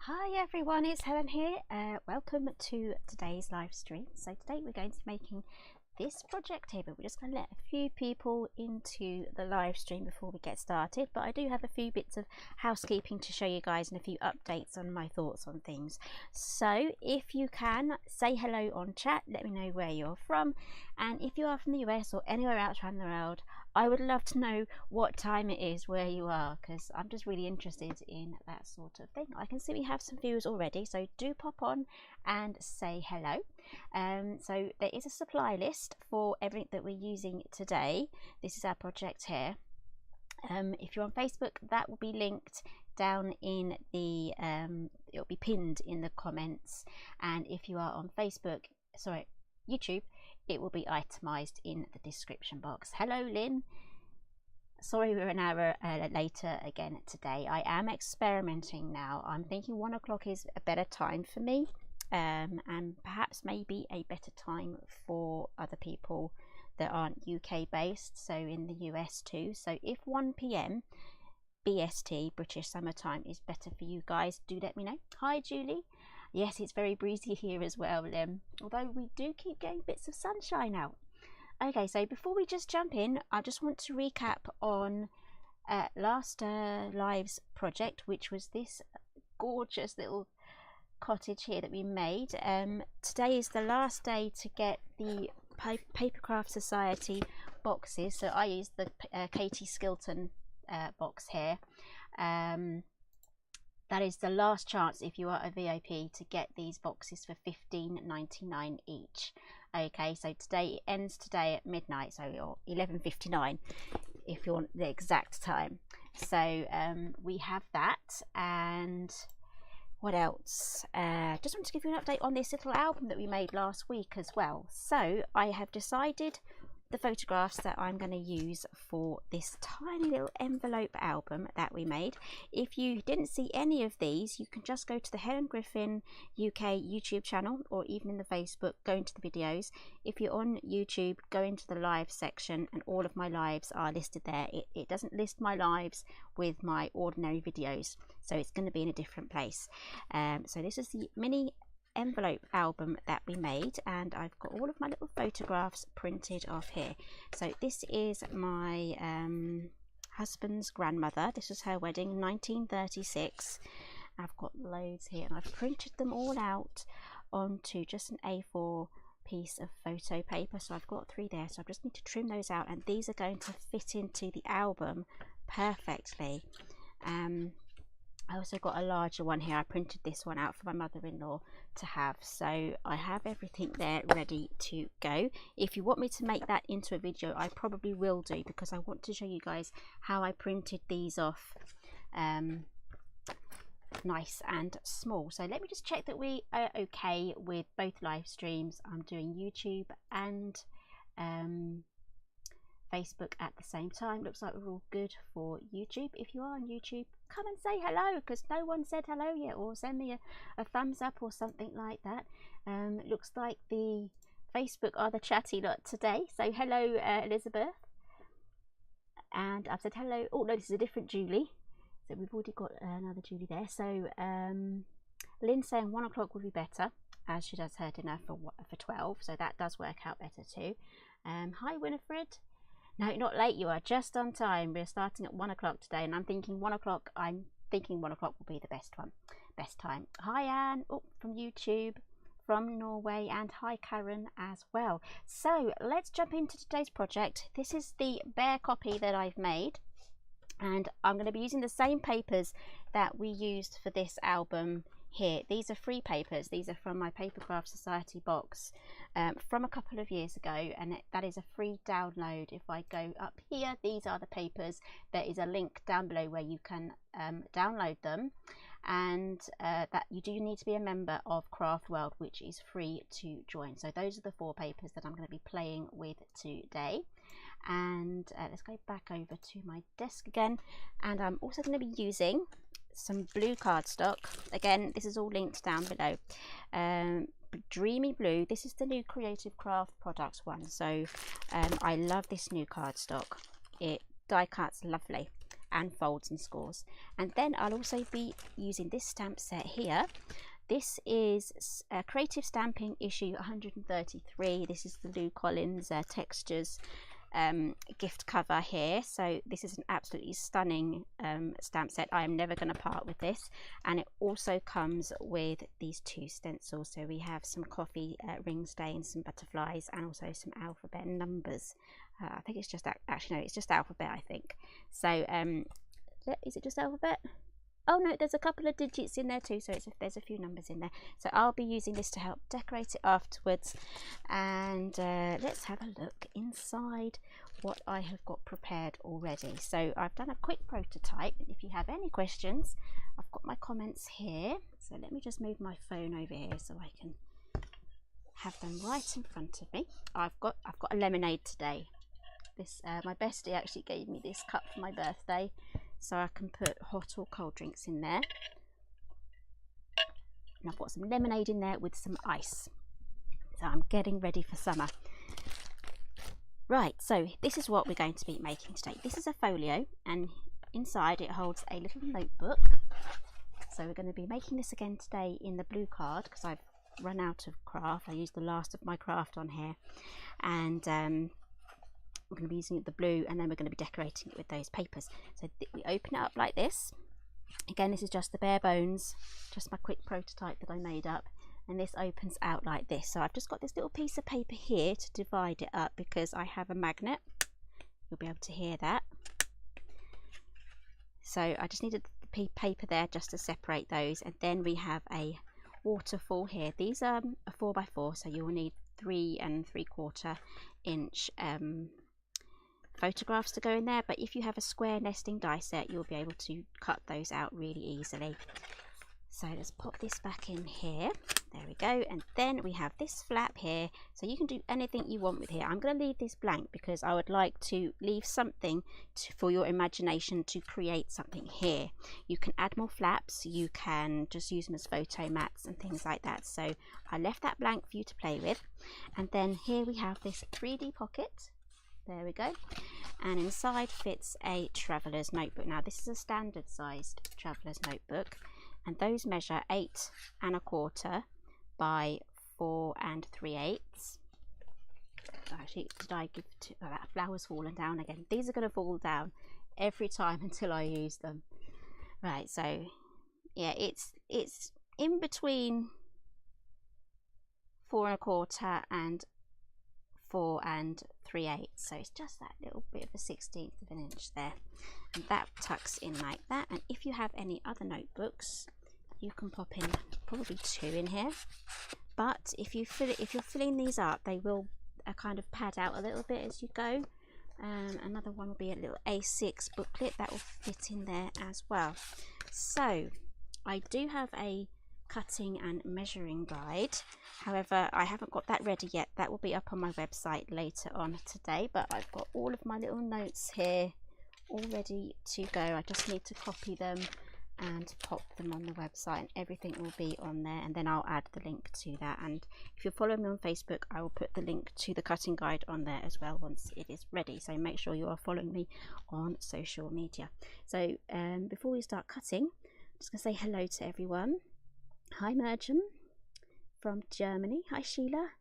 Hi everyone, it's Helen here. Welcome to today's live stream. So today we're going to be making this project here, but we're just going to let a few people into the live stream before we get started. But I do have a few bits of housekeeping to show you guys and a few updates on my thoughts on things. So if you can, say hello on chat, let me know where you're from, and if you are from the US or anywhere else around the world, I would love to know what time it is where you are, because I'm just really interested in that sort of thing. I can see we have some viewers already, so do pop on and say hello. So there is a supply list for everything that we're using today. This is our project here. If you're on Facebook, that will be linked down in the it'll be pinned in the comments, and if you are on YouTube, it will be itemized in the description box. Hello Lynn, sorry we're an hour later again today. I am experimenting now. I'm thinking 1 o'clock is a better time for me, and perhaps maybe a better time for other people that aren't UK based, so in the US too. So if 1 PM BST, British Summertime, is better for you guys, do let me know. Hi Julie. Yes, it's very breezy here as well, although we do keep getting bits of sunshine out. Okay, so before we just jump in, I just want to recap on last live's project, which was this gorgeous little cottage here that we made. Today is the last day to get the Paper Craft Society boxes, so I used the Katie Skilton box here. That is the last chance if you are a VIP to get these boxes for $15.99 each. Okay, so today it ends today at midnight, so or 11:59 if you want the exact time. So we have that, and what else? Just want to give you an update on this little album that we made last week as well. So I have decided the photographs that I'm going to use for this tiny little envelope album that we made. If you didn't see any of these, you can just go to the Helen Griffin UK YouTube channel, or even in the Facebook, go into the videos. If you're on YouTube, go into the live section, and all of my lives are listed there. It doesn't list my lives with my ordinary videos, so it's going to be in a different place. So this is the mini envelope album that we made, and I've got all of my little photographs printed off here. So this is my husband's grandmother. This was her wedding, 1936. I've got loads here, and I've printed them all out onto just an A4 piece of photo paper. So I've got 3 there, so I just need to trim those out, and these are going to fit into the album perfectly. I also got a larger one here. I printed this one out for my mother-in-law to have, so I have everything there ready to go. If you want me to make that into a video, I probably will do, because I want to show you guys how I printed these off nice and small. So let me just check that we are okay with both live streams. I'm doing YouTube and Facebook at the same time. Looks like we're all good for YouTube. If you are on YouTube, come and say hello, because no one said hello yet, or send me a thumbs up or something like that. Looks like the Facebook are the chatty lot today, so hello Elizabeth, and I've said hello. Oh no, this is a different Julie, so we've already got another Julie there. So Lynn saying 1 o'clock would be better, as she does her dinner for 12, so that does work out better too. Hi Winifred. No, not late, you are just on time. We're starting at 1 o'clock today, and I'm thinking 1 o'clock will be the best time. Hi Anne, from YouTube, from Norway, and hi Karen as well. So let's jump into today's project. This is the bare copy that I've made, and I'm going to be using the same papers that we used for this album here. These are free papers. These are from my Paper Craft Society box from a couple of years ago, and that is a free download. If I go up here, these are the papers. There is a link down below where you can download them, and that you do need to be a member of Craft World, which is free to join. So those are the 4 papers that I'm going to be playing with today. And let's go back over to my desk again, and I'm also going to be using some blue cardstock. Again, this is all linked down below. Dreamy blue. This is the new Creative Craft Products one, so I love this new cardstock. It die cuts lovely, and folds and scores. And then I'll also be using this stamp set here. This is Creative Stamping issue 133. This is the Lou Collins Textures gift cover here. So this is an absolutely stunning stamp set. I am never going to part with this, and it also comes with these 2 stencils. So we have some coffee ring stains, some butterflies, and also some alphabet numbers. I think it's just actually no, it's just alphabet, I think. So is it just alphabet? Oh no, there's a couple of digits in there too, so there's a few numbers in there. So I'll be using this to help decorate it afterwards. And let's have a look inside what I have got prepared already. So I've done a quick prototype. If you have any questions, I've got my comments here. So let me just move my phone over here so I can have them right in front of me. I've got a lemonade today. This my bestie actually gave me this cup for my birthday, so I can put hot or cold drinks in there. And I've got some lemonade in there with some ice. So I'm getting ready for summer. Right, so this is what we're going to be making today. This is a folio, and inside it holds a little notebook. So we're going to be making this again today in the blue card, because I've run out of craft. I used the last of my craft on here, and we're going to be using the blue, and then we're going to be decorating it with those papers. So we open it up like this. Again, this is just the bare bones, just my quick prototype that I made up, and this opens out like this. So I've just got this little piece of paper here to divide it up, because I have a magnet. You'll be able to hear that. So I just needed the paper there just to separate those. And then we have a waterfall here. These are a 4x4, so you will need 3 3/4 inch photographs to go in there, but if you have a square nesting die set, you'll be able to cut those out really easily. So let's pop this back in here. There we go. And then we have this flap here, so you can do anything you want with here. I'm going to leave this blank because I would like to leave something for your imagination to create something here. You can add more flaps, you can just use them as photo mats and things like that. So I left that blank for you to play with. And then here we have this 3D pocket. There we go. And inside fits a traveller's notebook. Now this is a standard sized traveller's notebook, and those measure 8 1/4 by 4 3/8. Actually, did I give that flower's fallen down again? These are going to fall down every time until I use them. Right, so yeah, it's in between 4 1/4 and 4 3/8, so it's just that little bit of a 1/16 of an inch there, and that tucks in like that. And if you have any other notebooks, you can pop in probably 2 in here, but if you're filling these up, they will kind of pad out a little bit as you go. Another one will be a little A6 booklet that will fit in there as well. So I do have a cutting and measuring guide, however I haven't got that ready yet. That will be up on my website later on today, but I've got all of my little notes here all ready to go. I just need to copy them and pop them on the website, and everything will be on there, and then I'll add the link to that. And if you're following me on Facebook, I will put the link to the cutting guide on there as well once it is ready. So make sure you are following me on social media. So before we start cutting, I'm just going to say hello to everyone. Hi Merjam from Germany. Hi Sheila.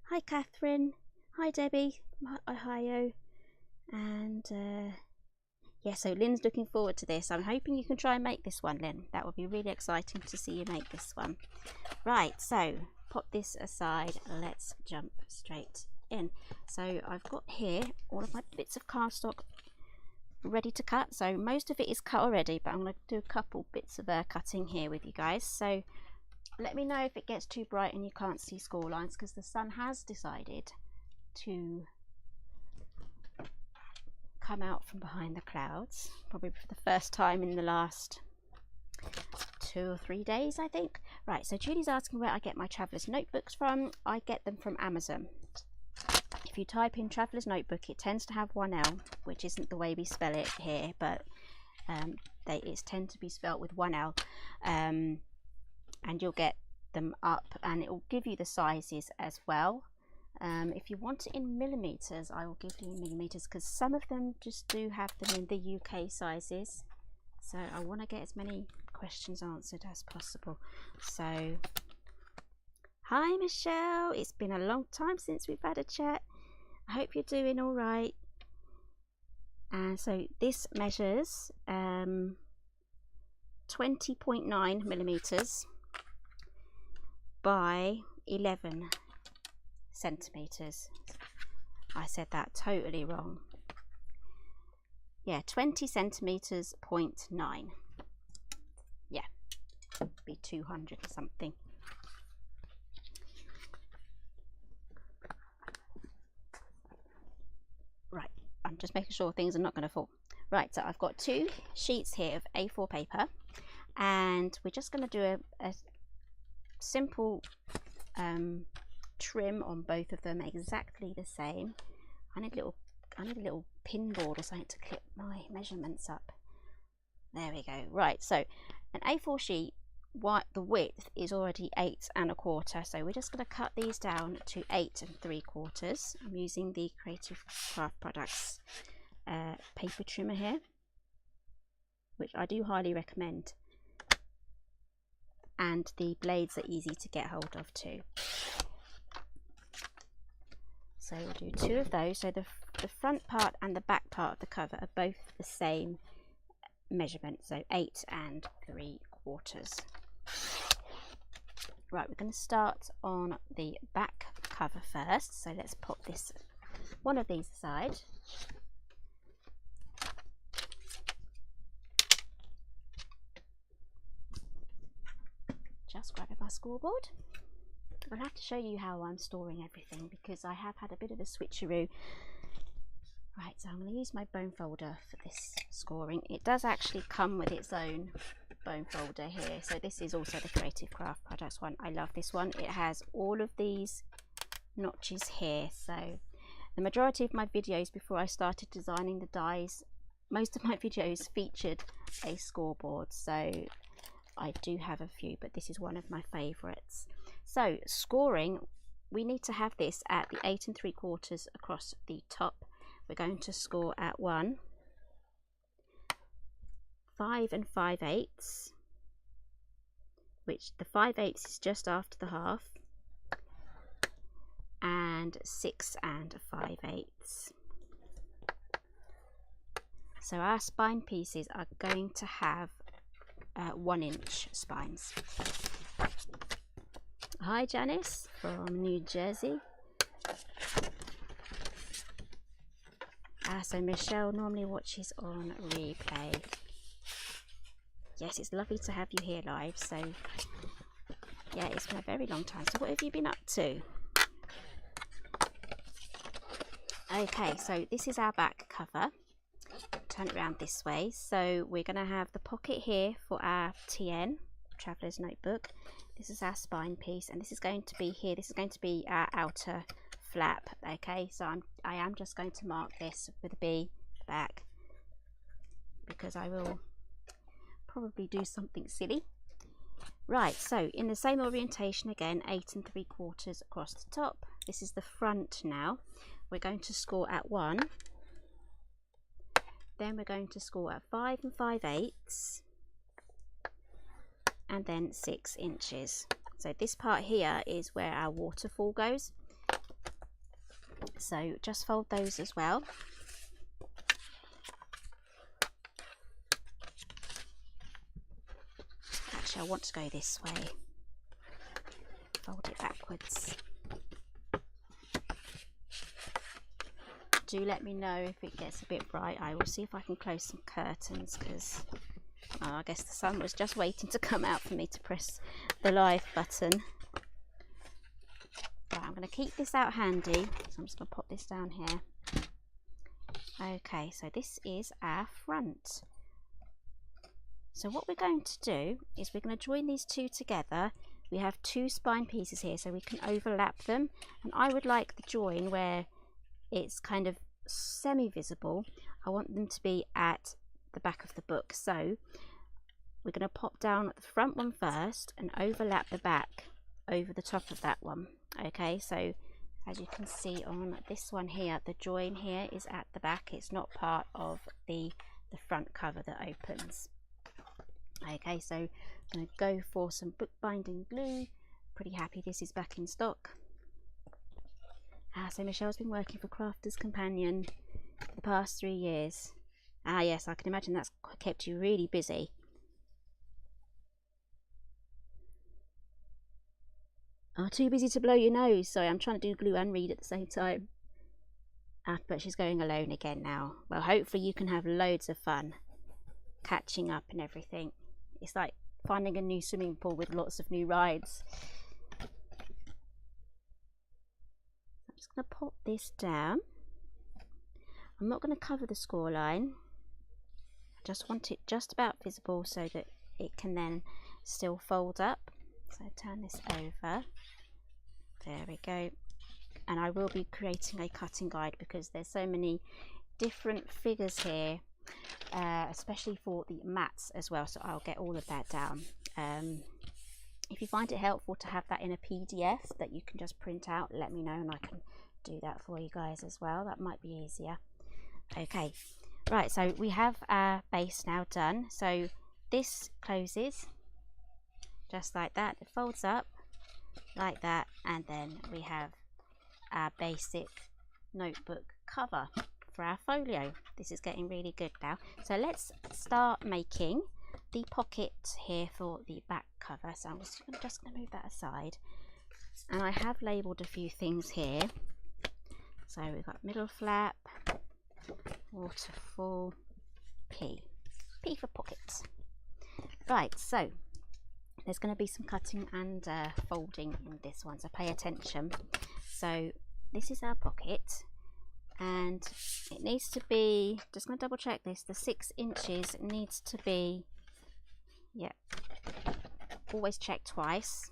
Hi Catherine. Hi Debbie from Ohio. And yeah, so Lynn's looking forward to this. I'm hoping you can try and make this one, Lynn. That would be really exciting to see you make this one. Right, so pop this aside. Let's jump straight in. So I've got here all of my bits of cardstock ready to cut. So most of it is cut already, but I'm going to do a couple bits of cutting here with you guys. So let me know if it gets too bright and you can't see score lines, because the sun has decided to come out from behind the clouds, probably for the first time in the last 2 or 3 days, I think. Right, so Julie's asking where I get my traveller's notebooks from. I get them from Amazon. If you type in traveller's notebook, it tends to have 1 L, which isn't the way we spell it here, but it tends to be spelt with 1 L, and you'll get them up, and it will give you the sizes as well. If you want it in millimeters, I will give you millimeters, because some of them just do have them in the UK sizes, so I want to get as many questions answered as possible. So hi Michelle, it's been a long time since we've had a chat. I hope you're doing all right. And so this measures 20.9 millimeters by 11 centimeters. I said that totally wrong. Yeah, 20 centimeters, 0.9. Yeah, be 200 or something. Right, I'm just making sure things are not going to fall. Right, so I've got 2 sheets here of A4 paper, and we're just going to do a simple trim on both of them, exactly the same. I need a little pin board or something to clip my measurements up. There we go. Right, so an A4 sheet, the width is already 8 1/4, so we're just going to cut these down to 8 3/4. I'm using the Creative Craft Products paper trimmer here, which I do highly recommend, and the blades are easy to get hold of too. So we'll do 2 of those. So the front part and the back part of the cover are both the same measurement, so 8 3/4. Right, we're going to start on the back cover first. So let's pop one of these aside. Just grabbing my scoreboard. I'll have to show you how I'm storing everything, because I have had a bit of a switcheroo. Right, so I'm going to use my bone folder for this scoring. It does actually come with its own bone folder here. So this is also the Creative Craft Products one. I love this one. It has all of these notches here. So the majority of my videos before I started designing the dies, most of my videos featured a scoreboard. So I do have a few, but this is one of my favourites. So scoring, we need to have this at the 8 3/4 across the top. We're going to score at 1, 5 5/8, which the 5/8 is just after the half, and 6 5/8. So our spine pieces are going to have 1-inch spines. Hi Janice from New Jersey. So Michelle normally watches on replay. Yes, it's lovely to have you here live. So yeah, it's been a very long time. So what have you been up to? Okay, so this is our back cover. Turn it around this way. So we're going to have the pocket here for our TN, Traveller's Notebook. This is our spine piece, and this is going to be here. This is going to be our outer flap. Okay, so I am just going to mark this with a B back, because I will probably do something silly. Right, so in the same orientation again, 8 3/4 across the top. This is the front now. We're going to score at 1, then we're going to score at 5 5/8, and then 6 inches. So this part here is where our waterfall goes. So just fold those as well. Actually, I want to go this way. Fold it backwards. Do let me know if it gets a bit bright. I will see if I can close some curtains, because I guess the sun was just waiting to come out for me to press the live button. Right, I'm going to keep this out handy, so I'm just going to pop this down here. Okay, so this is our front. So what we're going to do is we're going to join these two together. We have 2 spine pieces here, so we can overlap them, and I would like the join where it's kind of semi-visible. I want them to be at the back of the book. So we're going to pop down the front one first and overlap the back over the top of that one. Okay, so As you can see on this one here, the join here is at the back. It's not part of the front cover that opens. Okay, so I'm going to go for some bookbinding glue. Pretty happy this is back in stock. So Michelle's been working for Crafters Companion for the past 3 years. Yes, I can imagine that's kept you really busy. Too busy to blow your nose. Sorry, I'm trying to do glue and read at the same time. But she's going alone again now. Well, hopefully you can have loads of fun catching up and everything. It's like finding a new swimming pool with lots of new rides. I'm just going to pop this down. I'm not going to cover the score line. I just want it just about visible so that it can then still fold up. So turn this over. There we go. And I will be creating a cutting guide because there's so many different figures here, especially for the mats as well, so I'll get all of that down. If you find it helpful to have that in a PDF that you can just print out, let me know and I can do that for you guys as well. That might be easier. Okay, right, so we have our base now done. So this closes just like that. It folds up like that, and then we have our basic notebook cover for our folio. This is getting really good now. So let's start making the pocket here for the back cover. So I'm just going to move that aside, and I have labelled a few things here. So we've got middle flap, waterfall, P for pockets. Right, so there's going to be some cutting and folding in this one, so pay attention. So this is our pocket, and it needs to be, just going to double check this, the 6 inches needs to be, yeah, always check twice,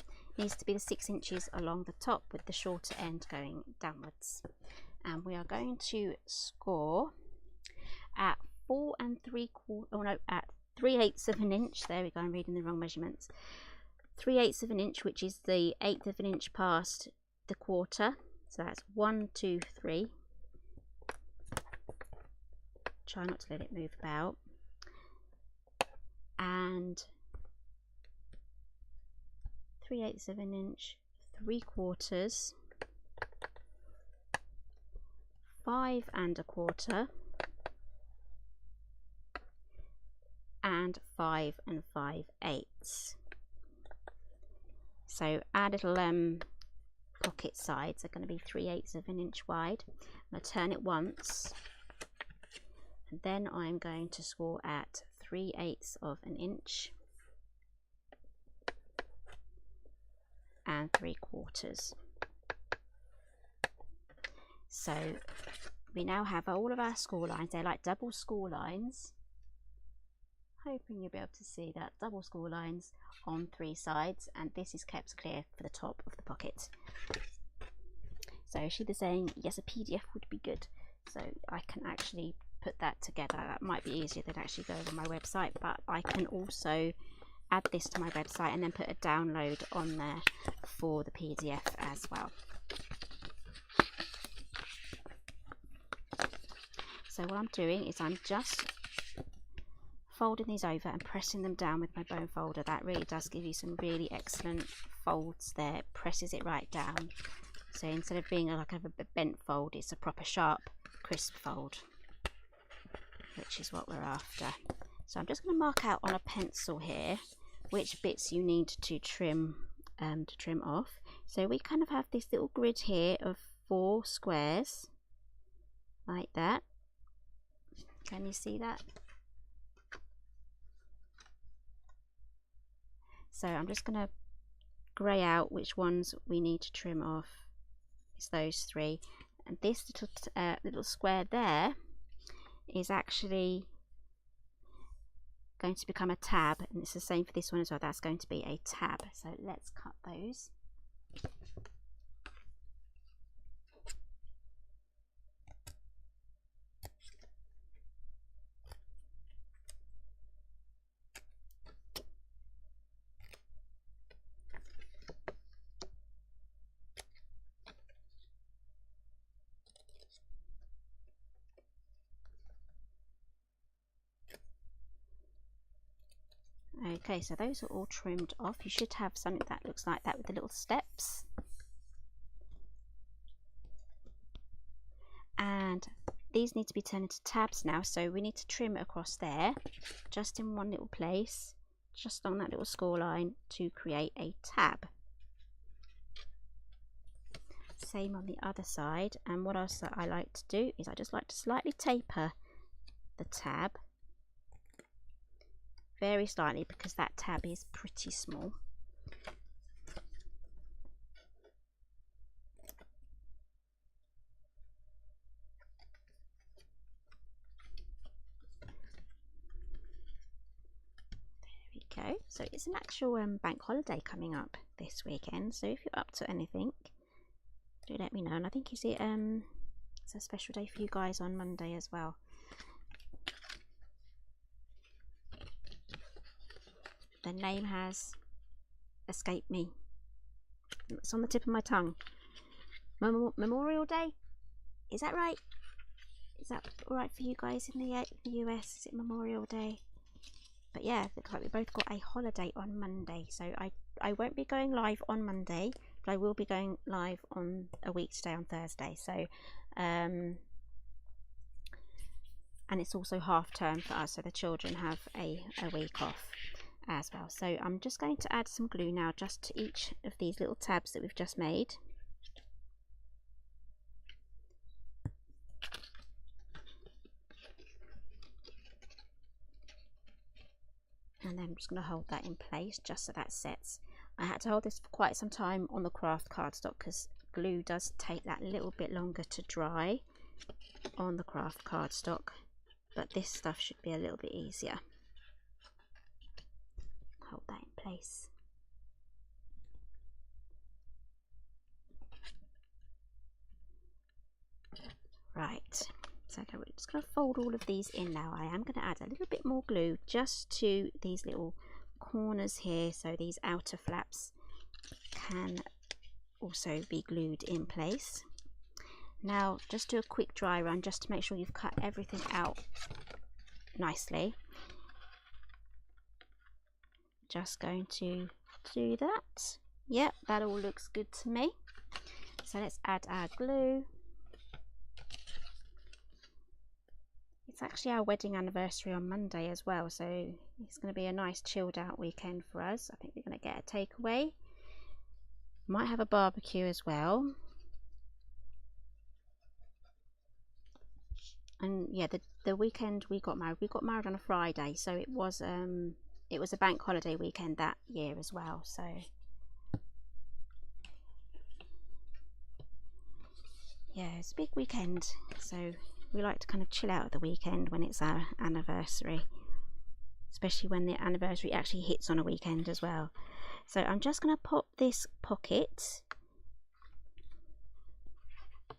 it needs to be the 6 inches along the top with the shorter end going downwards. And we are going to score at 4 3/4, oh no, at 3/8 of an inch. There we go, I'm reading the wrong measurements. 3/8 of an inch, which is the 1/8 of an inch past the quarter. So that's 1, 2, 3. Try not to let it move about. And 3/8 of an inch, 3/4, 5 1/4, and 5 5/8. So our little pocket sides are going to be 3/8 of an inch wide. I'm going to turn it once, and then I'm going to score at 3/8 of an inch and 3/4. So we now have all of our score lines. They're like double score lines. Hoping you'll be able to see that, double score lines on 3 sides, and this is kept clear for the top of the pocket. So she was saying yes, a PDF would be good, so I can actually put that together. That might be easier than actually go over my website, but I can also add this to my website and then put a download on there for the PDF as well. So what I'm doing is I'm just folding these over and pressing them down with my bone folder. That really does give you some really excellent folds there. It presses it right down. So instead of being like a bent fold, it's a proper sharp, crisp fold, which is what we're after. So I'm just going to mark out on a pencil here which bits you need to trim off. So we kind of have this little grid here of 4 squares like that. Can you see that? So I'm just going to grey out which ones we need to trim off. It's those 3, and this little square there is actually going to become a tab, and it's the same for this one as well. That's going to be a tab. So let's cut those. Okay, so those are all trimmed off. You should have something that looks like that with the little steps. And these need to be turned into tabs now, so we need to trim across there, just in one little place, just on that little score line, to create a tab. Same on the other side. And what else that I like to do is I just like to slightly taper the tab, very slightly, because that tab is pretty small. There we go. So it's an actual bank holiday coming up this weekend, so if you're up to anything, do let me know. And I think you see it's a special day for you guys on Monday as well. The name has escaped me. It's on the tip of my tongue. Memorial Day? Is that right? Is that alright for you guys in the US? Is it Memorial Day? But yeah, looks like we both got a holiday on Monday. So I won't be going live on Monday, but I will be going live on a week today on Thursday. So and it's also half term for us, so the children have a week off as well. So I'm just going to add some glue now, just to each of these little tabs that we've just made. And then I'm just going to hold that in place just so that sets. I had to hold this for quite some time on the craft cardstock because glue does take that little bit longer to dry on the craft cardstock, but this stuff should be a little bit easier. Hold that in place. Right, so we're just going to fold all of these in now. I am going to add a little bit more glue just to these little corners here, so these outer flaps can also be glued in place. Now just do a quick dry run just to make sure you've cut everything out nicely. Just going to do that. Yep, that all looks good to me. So let's add our glue. It's actually our wedding anniversary on Monday as well, so it's going to be a nice chilled out weekend for us. I think we're going to get a takeaway. Might have a barbecue as well. And yeah, the weekend we got married on a Friday, so it was a bank holiday weekend that year as well. So yeah, it's a big weekend, so we like to kind of chill out at the weekend when it's our anniversary, especially when the anniversary actually hits on a weekend as well. So I'm just going to pop this pocket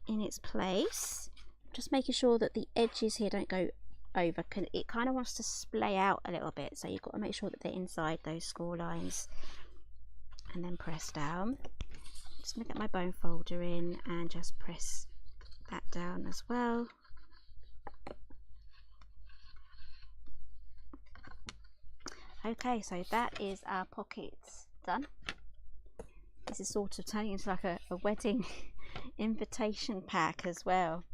in its place, just making sure that the edges here don't go over. It kind of wants to splay out a little bit, so you've got to make sure that they're inside those score lines, and then press down. I'm just going to get my bone folder in and just press that down as well. Okay, so that is our pockets done. This is sort of turning into like a wedding invitation pack as well.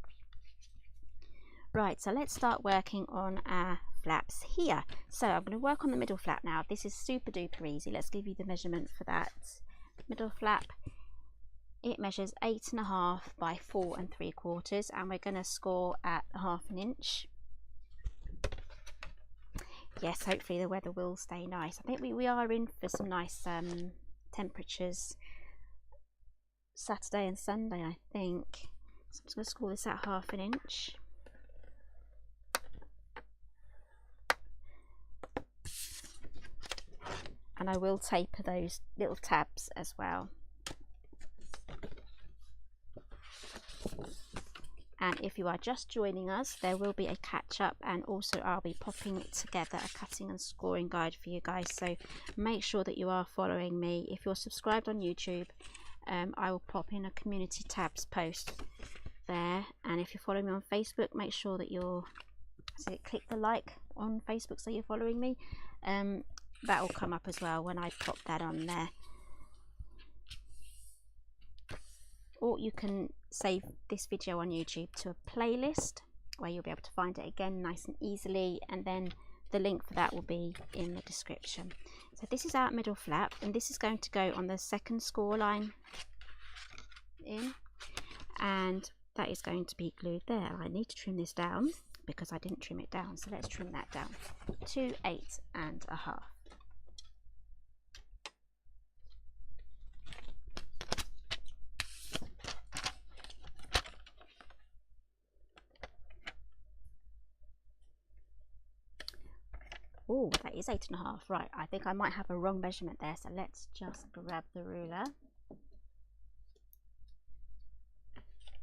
Right, so let's start working on our flaps here. So I'm going to work on the middle flap now. This is super duper easy. Let's give you the measurement for that. Middle flap, it measures 8.5 by 4 3/4, and we're going to score at 1/2 inch. Yes, hopefully the weather will stay nice. I think we are in for some nice temperatures Saturday and Sunday, I think. So I'm just going to score this at 1/2 inch. And I will taper those little tabs as well. And if you are just joining us, there will be a catch up, and also I'll be popping together a cutting and scoring guide for you guys, so make sure that you are following me. If you're subscribed on YouTube, I will pop in a community tabs post there, and if you're following me on Facebook, make sure that you're click the like on Facebook so you're following me. that will come up as well when I pop that on there. Or you can save this video on YouTube to a playlist where you'll be able to find it again nice and easily, and then the link for that will be in the description. So this is our middle flap, and this is going to go on the second score line in, and that is going to be glued there. I need to trim this down because I didn't trim it down, so let's trim that down to 8.5. Oh, that is 8.5. Right, I think I might have a wrong measurement there, so let's just grab the ruler.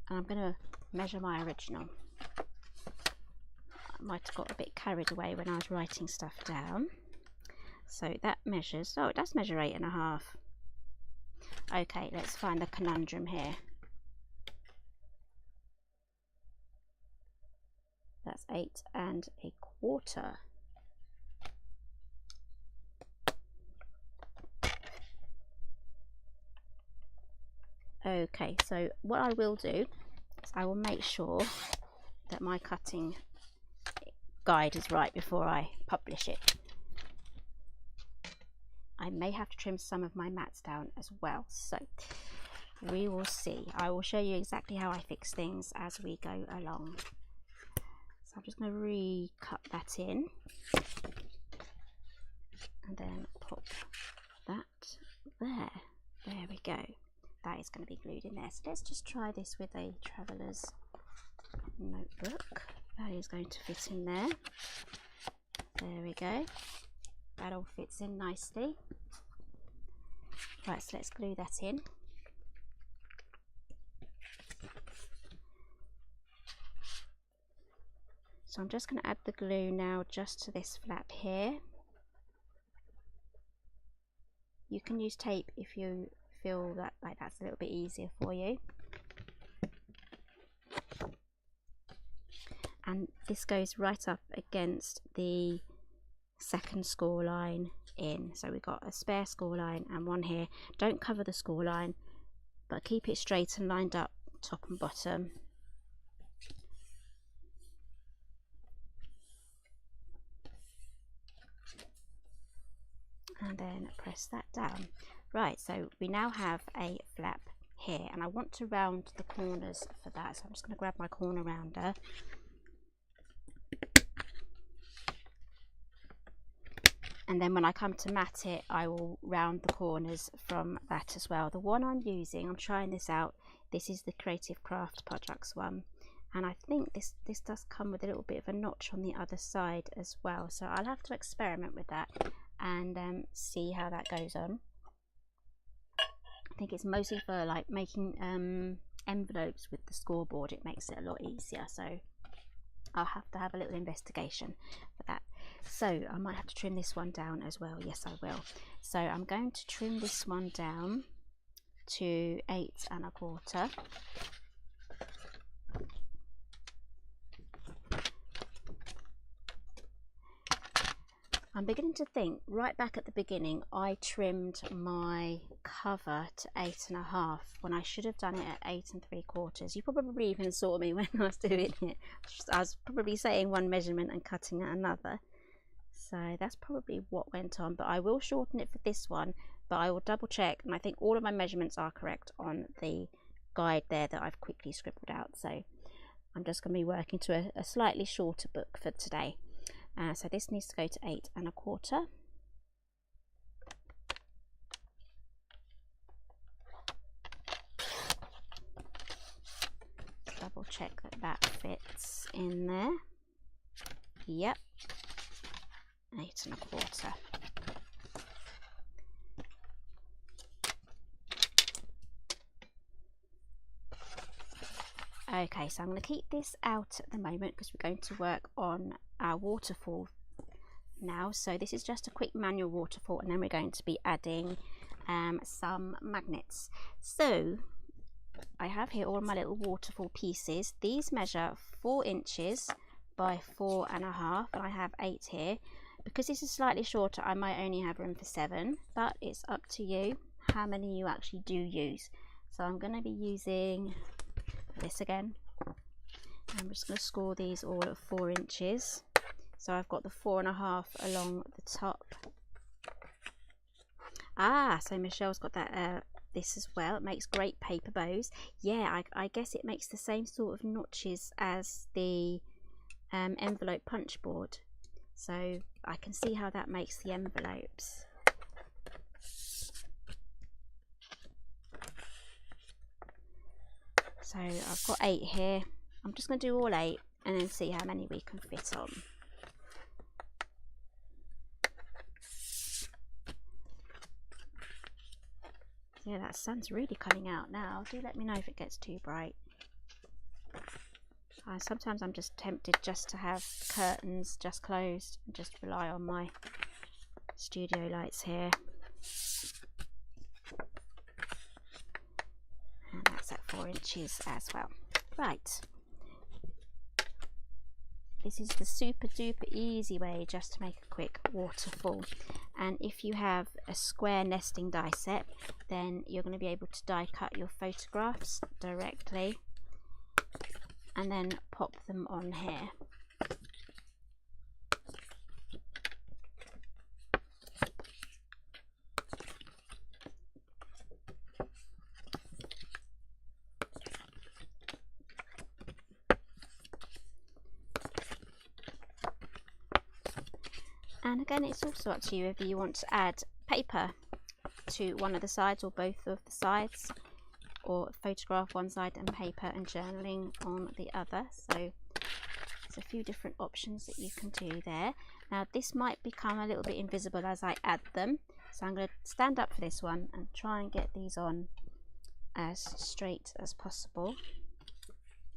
And I'm going to measure my original. I might have got a bit carried away when I was writing stuff down. So that measures, oh, it does measure 8.5. Okay, let's find the conundrum here. That's 8.25. Okay, so what I will do is I will make sure that my cutting guide is right before I publish it. I may have to trim some of my mats down as well, so we will see. I will show you exactly how I fix things as we go along. So I'm just going to re-cut that in and then pop that there. There we go. That is going to be glued in there. So let's just try this with a traveller's notebook. That is going to fit in there. There we go. That all fits in nicely. Right, so let's glue that in. So I'm just going to add the glue now just to this flap here. You can use tape if you feel that like that's a little bit easier for you. And this goes right up against the second score line in. So we've got a spare score line and one here. Don't cover the score line, but keep it straight and lined up top and bottom. And then press that down. Right, so we now have a flap here, and I want to round the corners for that, so I'm just going to grab my corner rounder. And then when I come to mat it, I will round the corners from that as well. The one I'm using, I'm trying this out, this is the Creative Craft Products one, and I think this does come with a little bit of a notch on the other side as well, so I'll have to experiment with that and see how that goes on. I think it's mostly for like making envelopes with the scoreboard. It makes it a lot easier, so I'll have to have a little investigation for that. So I might have to trim this one down as well. Yes, I will. So I'm going to trim this one down to 8.25. I'm beginning to think, right back at the beginning, I trimmed my cover to 8.5 when I should have done it at 8.75. You probably even saw me when I was doing it. I was probably saying one measurement and cutting at another. So that's probably what went on, but I will shorten it for this one, but I will double check, and I think all of my measurements are correct on the guide there that I've quickly scribbled out. So I'm just going to be working to a slightly shorter book for today. So this needs to go to 8.25. Double check that that fits in there. Yep, 8.25. Okay, so I'm going to keep this out at the moment because we're going to work on our waterfall now. So this is just a quick manual waterfall, and then we're going to be adding some magnets. So I have here all my little waterfall pieces. These measure 4 inches by 4.5, and I have 8 here. because this is slightly shorter, I might only have room for 7, but it's up to you how many you actually do use. So I'm going to be using this again. I'm just going to score these all at 4 inches. So I've got the 4.5 along the top. Ah, so Michelle's got that this as well. It makes great paper bows. Yeah, I guess it makes the same sort of notches as the envelope punch board. So I can see how that makes the envelopes. So I've got 8 here. I'm just going to do all 8 and then see how many we can fit on. Yeah, that sun's really coming out now. Do let me know if it gets too bright. Sometimes I'm just tempted just to have curtains just closed and just rely on my studio lights here. And that's at 4 inches as well. Right. This is the super duper easy way just to make a quick waterfall. And if you have a square nesting die set, then you're going to be able to die cut your photographs directly and then pop them on here. And again, it's also up to you if you want to add paper to one of the sides or both of the sides, or photograph one side and paper and journaling on the other. So there's a few different options that you can do there. Now this might become a little bit invisible as I add them, so I'm going to stand up for this one and try and get these on as straight as possible.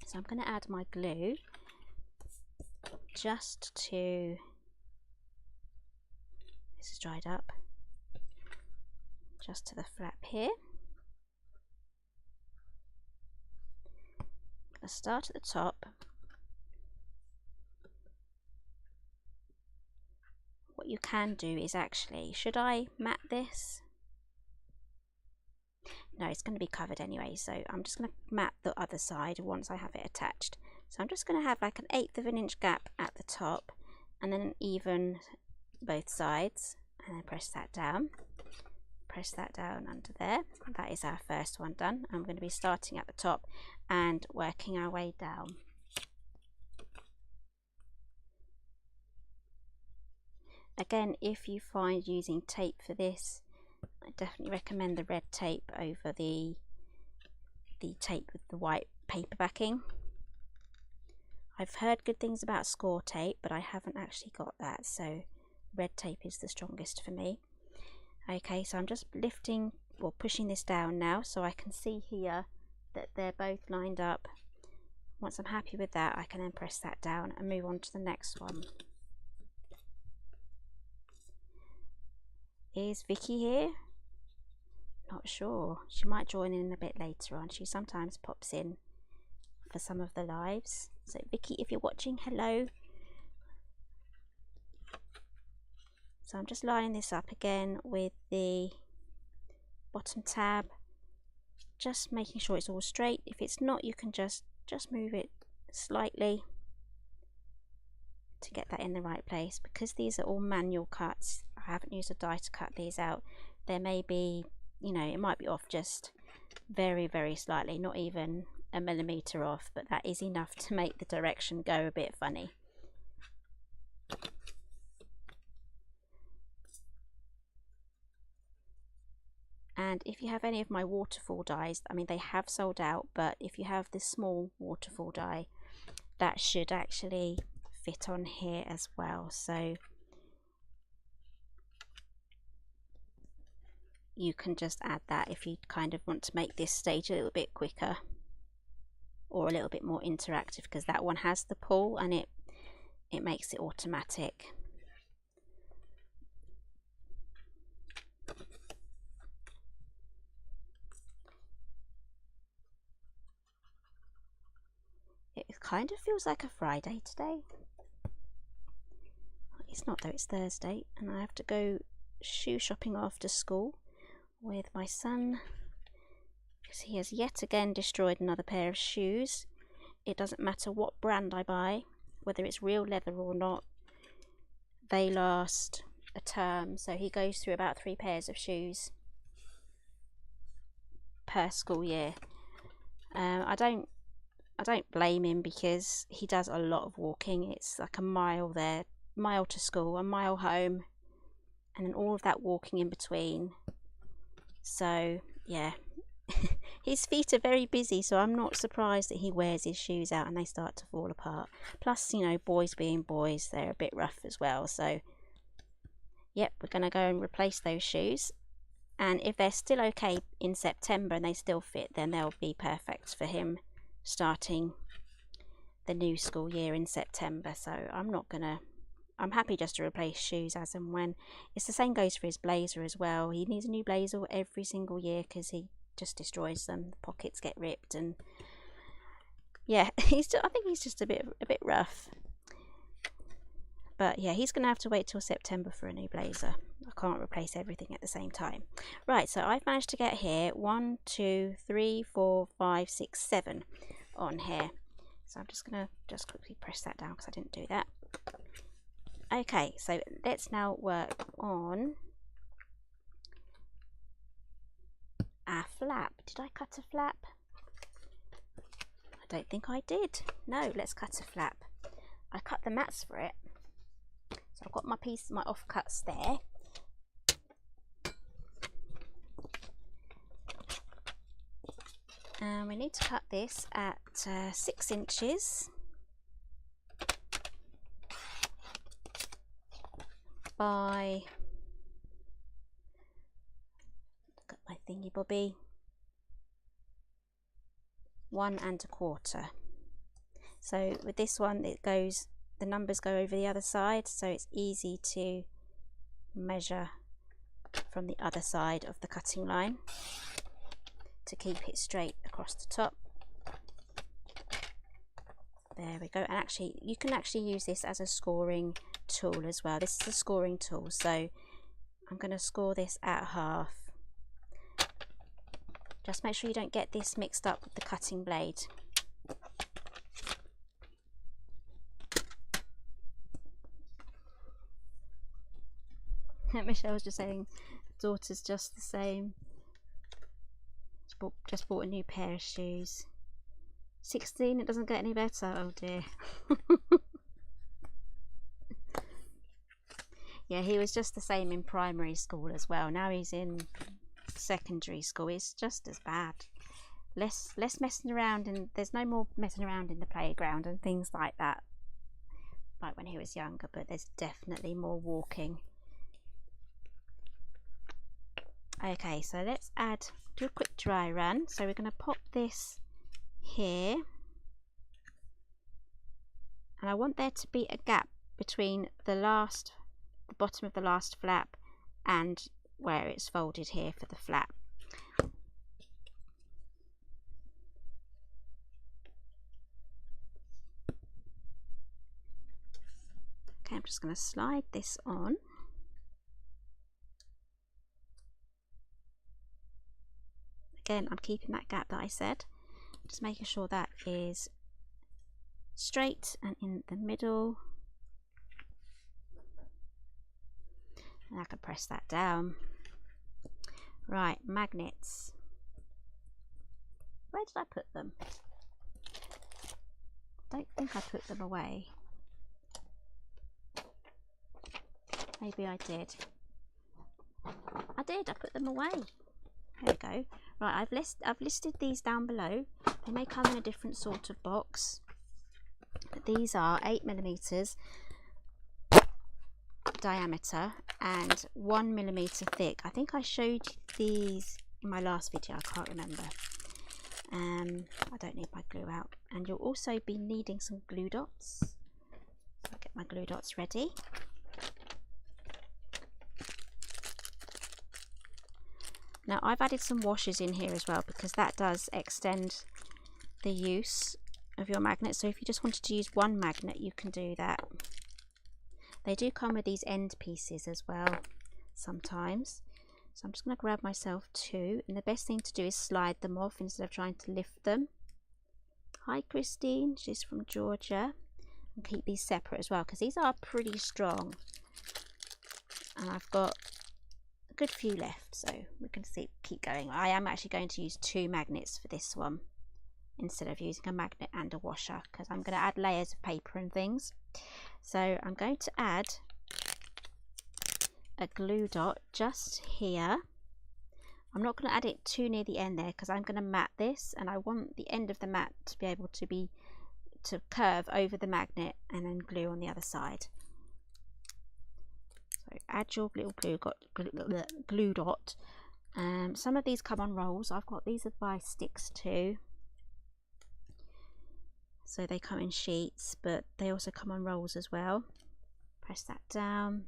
So I'm going to add my glue just to, this is dried up, just to the flap here. I'm going to start at the top. What you can do is actually, should I mat this? No, it's going to be covered anyway, so I'm just going to mat the other side once I have it attached. So I'm just going to have like an 1/8 of an inch gap at the top and then even both sides, and then press that down under there. That is our first one done. I'm going to be starting at the top and working our way down. Again, if you find using tape for this, I definitely recommend the red tape over the tape with the white paper backing. I've heard good things about score tape, but I haven't actually got that, so red tape is the strongest for me. Okay, so I'm just lifting or pushing this down now, so I can see here that they're both lined up. Once I'm happy with that, I can then press that down and move on to the next one. Is Vicky here? Not sure. She might join in a bit later on. She sometimes pops in for some of the lives. So Vicky, if you're watching, hello. So I'm just lining this up again with the bottom tab, just making sure it's all straight. If it's not, you can just move it slightly to get that in the right place. Because these are all manual cuts, I haven't used a die to cut these out. There may be, you know, it might be off just very, very slightly, not even a millimetre off, but that is enough to make the direction go a bit funny. And if you have any of my waterfall dies, I mean, they have sold out, but if you have this small waterfall die, that should actually fit on here as well. So you can just add that if you kind of want to make this stage a little bit quicker or a little bit more interactive, because that one has the pull and it makes it automatic. It kind of feels like a Friday today. it's not though, it's Thursday, and I have to go shoe shopping after school with my son because he has yet again destroyed another pair of shoes. It doesn't matter what brand I buy, whether it's real leather or not, they last a term. So he goes through about 3 pairs of shoes per school year. I don't blame him because he does a lot of walking. It's like a mile there, mile to school, a mile home, and then all of that walking in between. So yeah, his feet are very busy, so I'm not surprised that he wears his shoes out and they start to fall apart. Plus, you know, boys being boys, they're a bit rough as well. So yep, we're going to go and replace those shoes, and if they're still okay in September and they still fit, then they'll be perfect for him starting the new school year in September. So I'm happy just to replace shoes as and when. It's the same goes for his blazer as well. He needs a new blazer every single year because he just destroys them. The pockets get ripped, and yeah, I think he's just a bit rough. But yeah, he's going to have to wait till September for a new blazer. I can't replace everything at the same time. Right, so I've managed to get here 1, 2, 3, 4, 5, 6, 7 on here. So I'm just going to quickly press that down because I didn't do that. Okay, so let's now work on our flap. Did I cut a flap? I don't think I did. No, let's cut a flap. I cut the mats for it. So I've got my offcuts there. And we need to cut this at 6 inches by, look at my thingy bobby, 1 1/4. So with this one, it goes, the numbers go over the other side, so it's easy to measure from the other side of the cutting line to keep it straight across the top. There we go. And actually, you can actually use this as a scoring tool as well. This is a scoring tool, so I'm going to score this at half. Just make sure you don't get this mixed up with the cutting blade. Michelle was just saying daughter's just the same. Just bought a new pair of shoes. 16, it doesn't get any better. Oh dear. Yeah, he was just the same in primary school as well. Now he's in secondary school. It's just as bad. Less messing around, and there's no more messing around in the playground and things like that, like when he was younger, but there's definitely more walking. Okay, so let's do a quick dry run. So we're going to pop this here, and I want there to be a gap between the bottom of the last flap and where it's folded here for the flap. Okay, I'm just going to slide this on. Again, I'm keeping that gap that I said, just making sure that is straight and in the middle. And I can press that down. Right, magnets. Where did I put them? I don't think I put them away. Maybe I did. I put them away. There we go. Right, I've listed these down below. They may come in a different sort of box, but these are 8mm diameter and 1mm thick. I think I showed these in my last video. I can't remember. I don't need my glue out, and you'll also be needing some glue dots. So I'll get my glue dots ready. Now I've added some washers in here as well, because that does extend the use of your magnet. So if you just wanted to use one magnet, you can do that. They do come with these end pieces as well sometimes. So I'm just going to grab myself 2, and the best thing to do is slide them off instead of trying to lift them. Hi Christine, she's from Georgia. And keep these separate as well because these are pretty strong. And I've got a good few left, so we can keep going. I am actually going to use 2 magnets for this one instead of using a magnet and a washer because I'm going to add layers of paper and things. So I'm going to add a glue dot just here. I'm not going to add it too near the end there because I'm going to mat this, and I want the end of the mat to be able to curve over the magnet and then glue on the other side. So add your little glue dot. Some of these come on rolls. I've got these are by sticks too. So they come in sheets, but they also come on rolls as well. Press that down.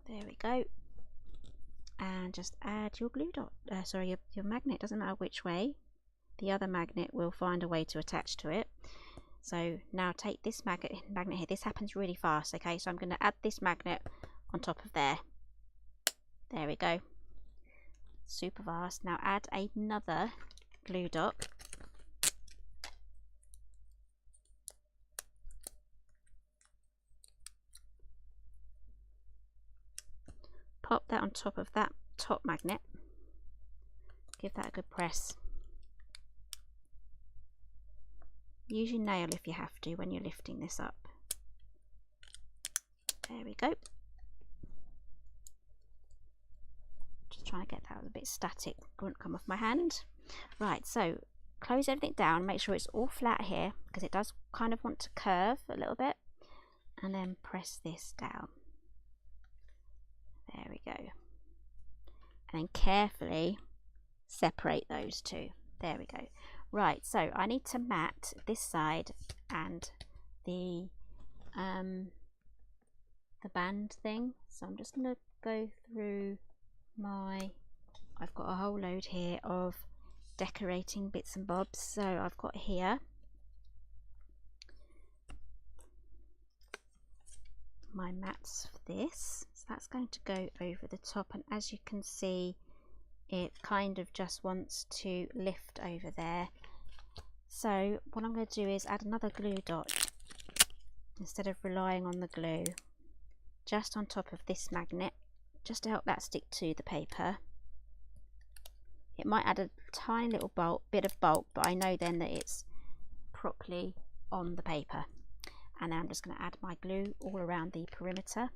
There we go. And just add your glue dot, your magnet, doesn't matter which way. The other magnet will find a way to attach to it. So now take this magnet here. This happens really fast, okay? So I'm going to add this magnet on top of there. There we go. Super fast. Now add another glue dot. Pop that on top of that top magnet. Give that a good press. Use your nail if you have to when you're lifting this up. There we go. Just trying to get that a bit static, won't come off my hand. Right, so close everything down, make sure it's all flat here because it does kind of want to curve a little bit, and then press this down. There we go. And then carefully separate those 2. There we go. Right, so I need to mat this side and the band thing. So I'm just going to go through I've got a whole load here of decorating bits and bobs. So I've got here my mats for this. So that's going to go over the top, and as you can see it kind of just wants to lift over there. So what I'm going to do is add another glue dot instead of relying on the glue, just on top of this magnet, just to help that stick to the paper. It might add a tiny little bit of bulk, but I know then that it's properly on the paper. And then I'm just going to add my glue all around the perimeter.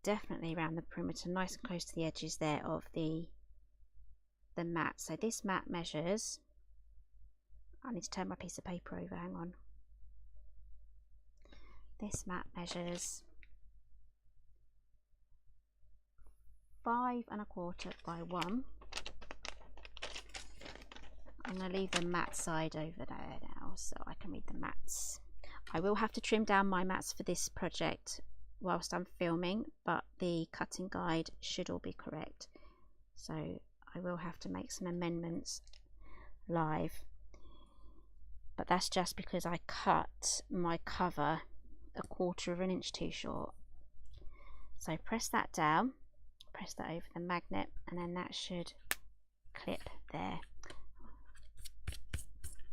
Definitely around the perimeter, nice and close to the edges there of the mat. So this mat measures, I need to turn my piece of paper over, hang on. This mat measures 5 1/4 by 1. I'm going to leave the mat side over there now so I can read the mats. I will have to trim down my mats for this project whilst I'm filming, but the cutting guide should all be correct. So I will have to make some amendments live. But that's just because I cut my cover 1/4 inch too short. So press that down, press that over the magnet, and then that should clip there.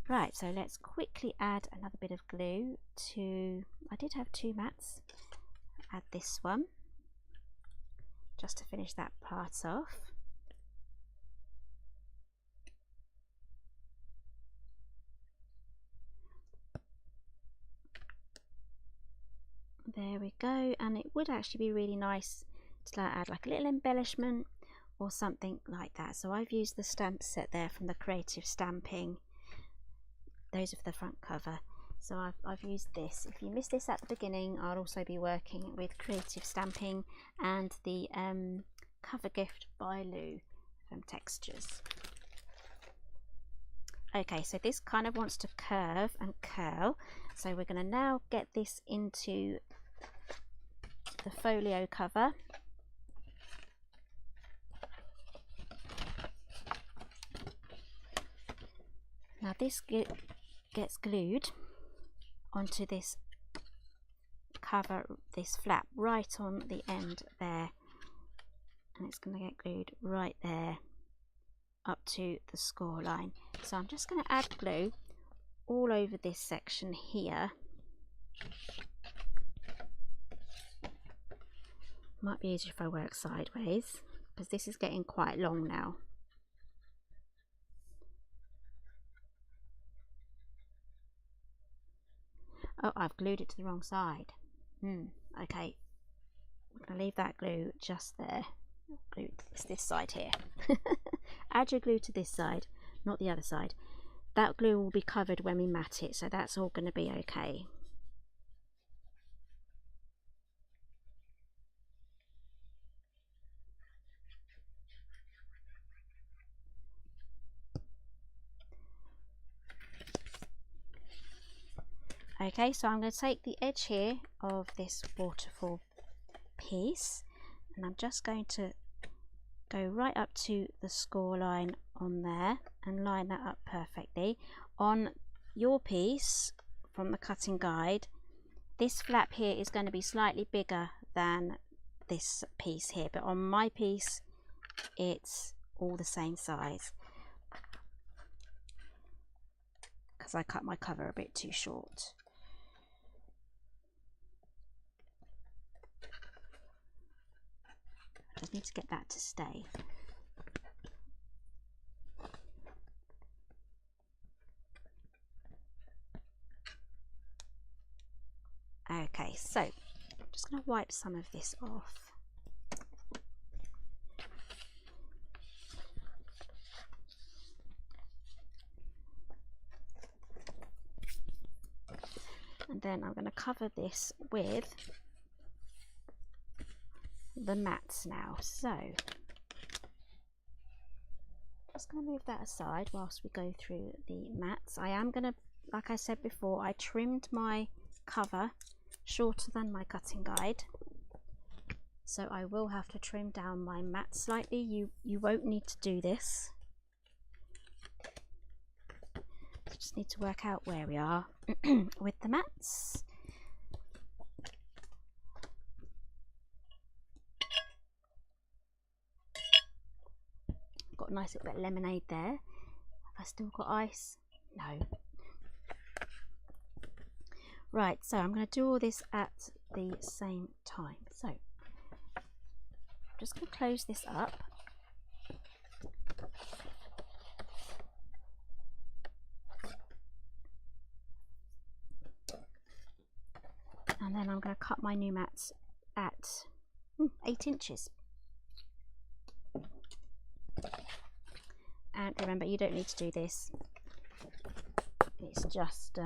Right, so let's quickly add another bit of glue to, I did have 2 mats, add this one just to finish that part off. There we go, and it would actually be really nice to add like a little embellishment or something like that. So I've used the stamp set there from the Creative Stamping. Those are for the front cover. So I've used this. If you missed this at the beginning, I'll also be working with Creative Stamping and the cover gift by Lou from Textures. Okay, so this kind of wants to curve and curl. So we're going to now get this into the folio cover. Now this gets glued onto this cover, this flap right on the end there, and it's going to get glued right there up to the score line. So I'm just going to add glue all over this section here. Might be easier if I work sideways because this is getting quite long now. Oh, I've glued it to the wrong side. Okay, I'm going to leave that glue just there. Glue this side here. Add your glue to this side, not the other side. That glue will be covered when we mat it, so that's all going to be okay. Okay, so I'm going to take the edge here of this waterfall piece, and I'm just going to go right up to the score line on there and line that up perfectly. On your piece from the cutting guide, this flap here is going to be slightly bigger than this piece here, but on my piece it's all the same size because I cut my cover a bit too short. I just need to get that to stay. Okay, so I'm just going to wipe some of this off. And then I'm going to cover this with the mats now. So just going to move that aside whilst we go through the mats. I am going to, like I said before, I trimmed my cover shorter than my cutting guide, so I will have to trim down my mat slightly. You won't need to do this. Just need to work out where we are with the mats. Got a nice little bit of lemonade there. Have I still got ice? No. Right, so I'm going to do all this at the same time. So I'm just going to close this up. And then I'm going to cut my new mats at 8 inches. And remember, you don't need to do this. It's just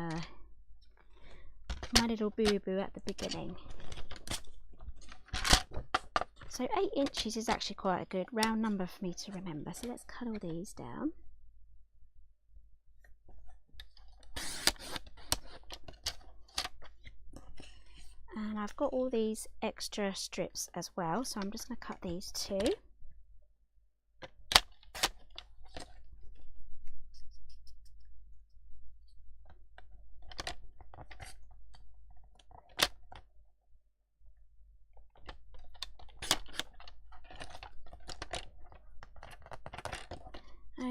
my little boo-boo at the beginning. So 8 inches is actually quite a good round number for me to remember. So let's cut all these down. And I've got all these extra strips as well, so I'm just going to cut these too.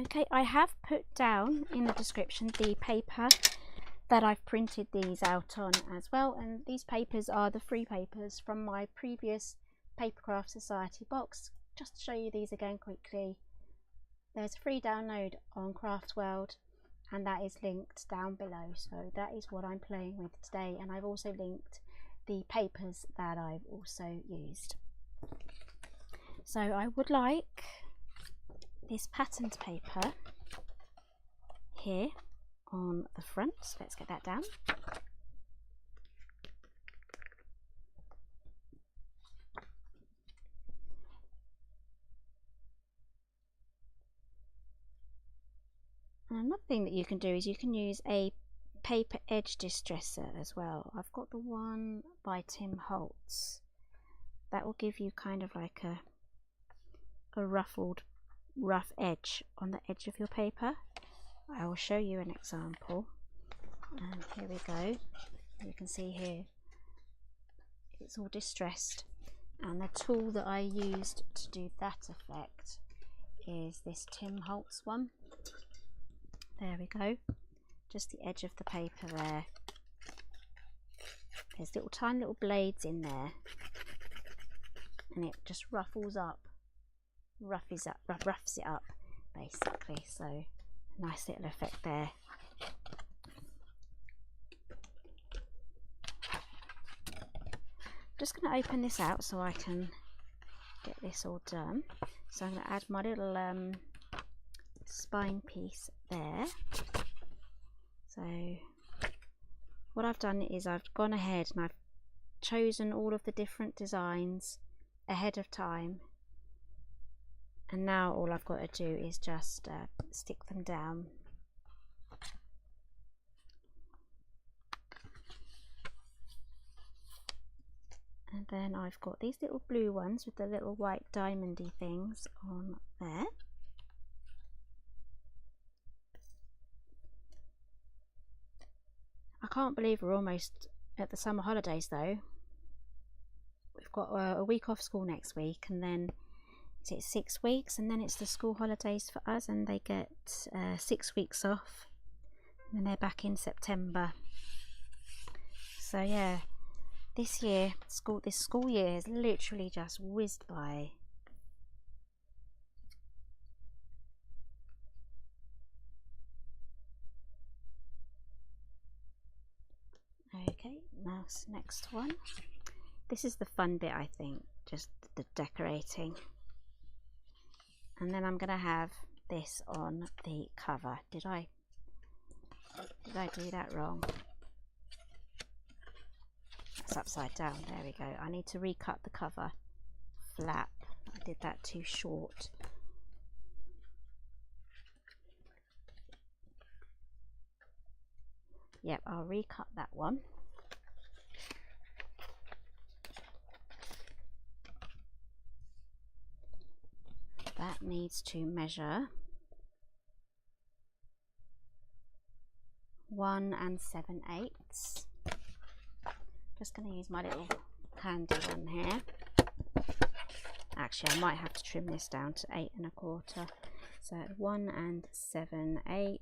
Okay, I have put down in the description the paper that I've printed these out on as well, and these papers are the free papers from my previous Papercraft Society box. Just to show you these again quickly, there's a free download on Craft World and that is linked down below, so that is what I'm playing with today, and I've also linked the papers that I've also used. So I would like this patterned paper here on the front, so let's get that down. And another thing that you can do is you can use a paper edge distresser as well. I've got the one by Tim Holtz. That will give you kind of like a ruffled rough edge on the edge of your paper. I will show you an example. And here we go. You can see here it's all distressed, and the tool that I used to do that effect is this Tim Holtz one. There we go, just the edge of the paper there. There's little tiny little blades in there, and it just roughs it up basically. So nice little effect there. Just going to open this out so I can get this all done. So I'm going to add my little spine piece there. So what I've done is I've gone ahead and I've chosen all of the different designs ahead of time, and now all I've got to do is just stick them down. And then I've got these little blue ones with the little white diamondy things on there. I can't believe we're almost at the summer holidays though. We've got a week off school next week, and then is it 6 weeks, and then it's the school holidays for us, and they get 6 weeks off, and then they're back in September. So yeah, this school year has literally just whizzed by. Okay, now next one. This is the fun bit, I think, just the decorating. And then I'm going to have this on the cover. Did I do that wrong? It's upside down. There we go. I need to recut the cover flap. I did that too short. Yep, I'll recut that one. That needs to measure 1 7/8. Just going to use my little handy one here. Actually, I might have to trim this down to 8 1/4. So 1 7/8.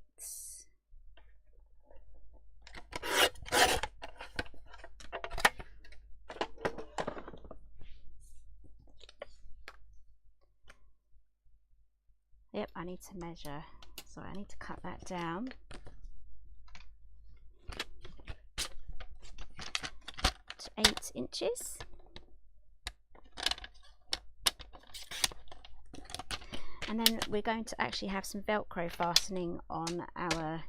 Yep, I need to measure, so I need to cut that down to 8 inches. And then we're going to actually have some Velcro fastening on our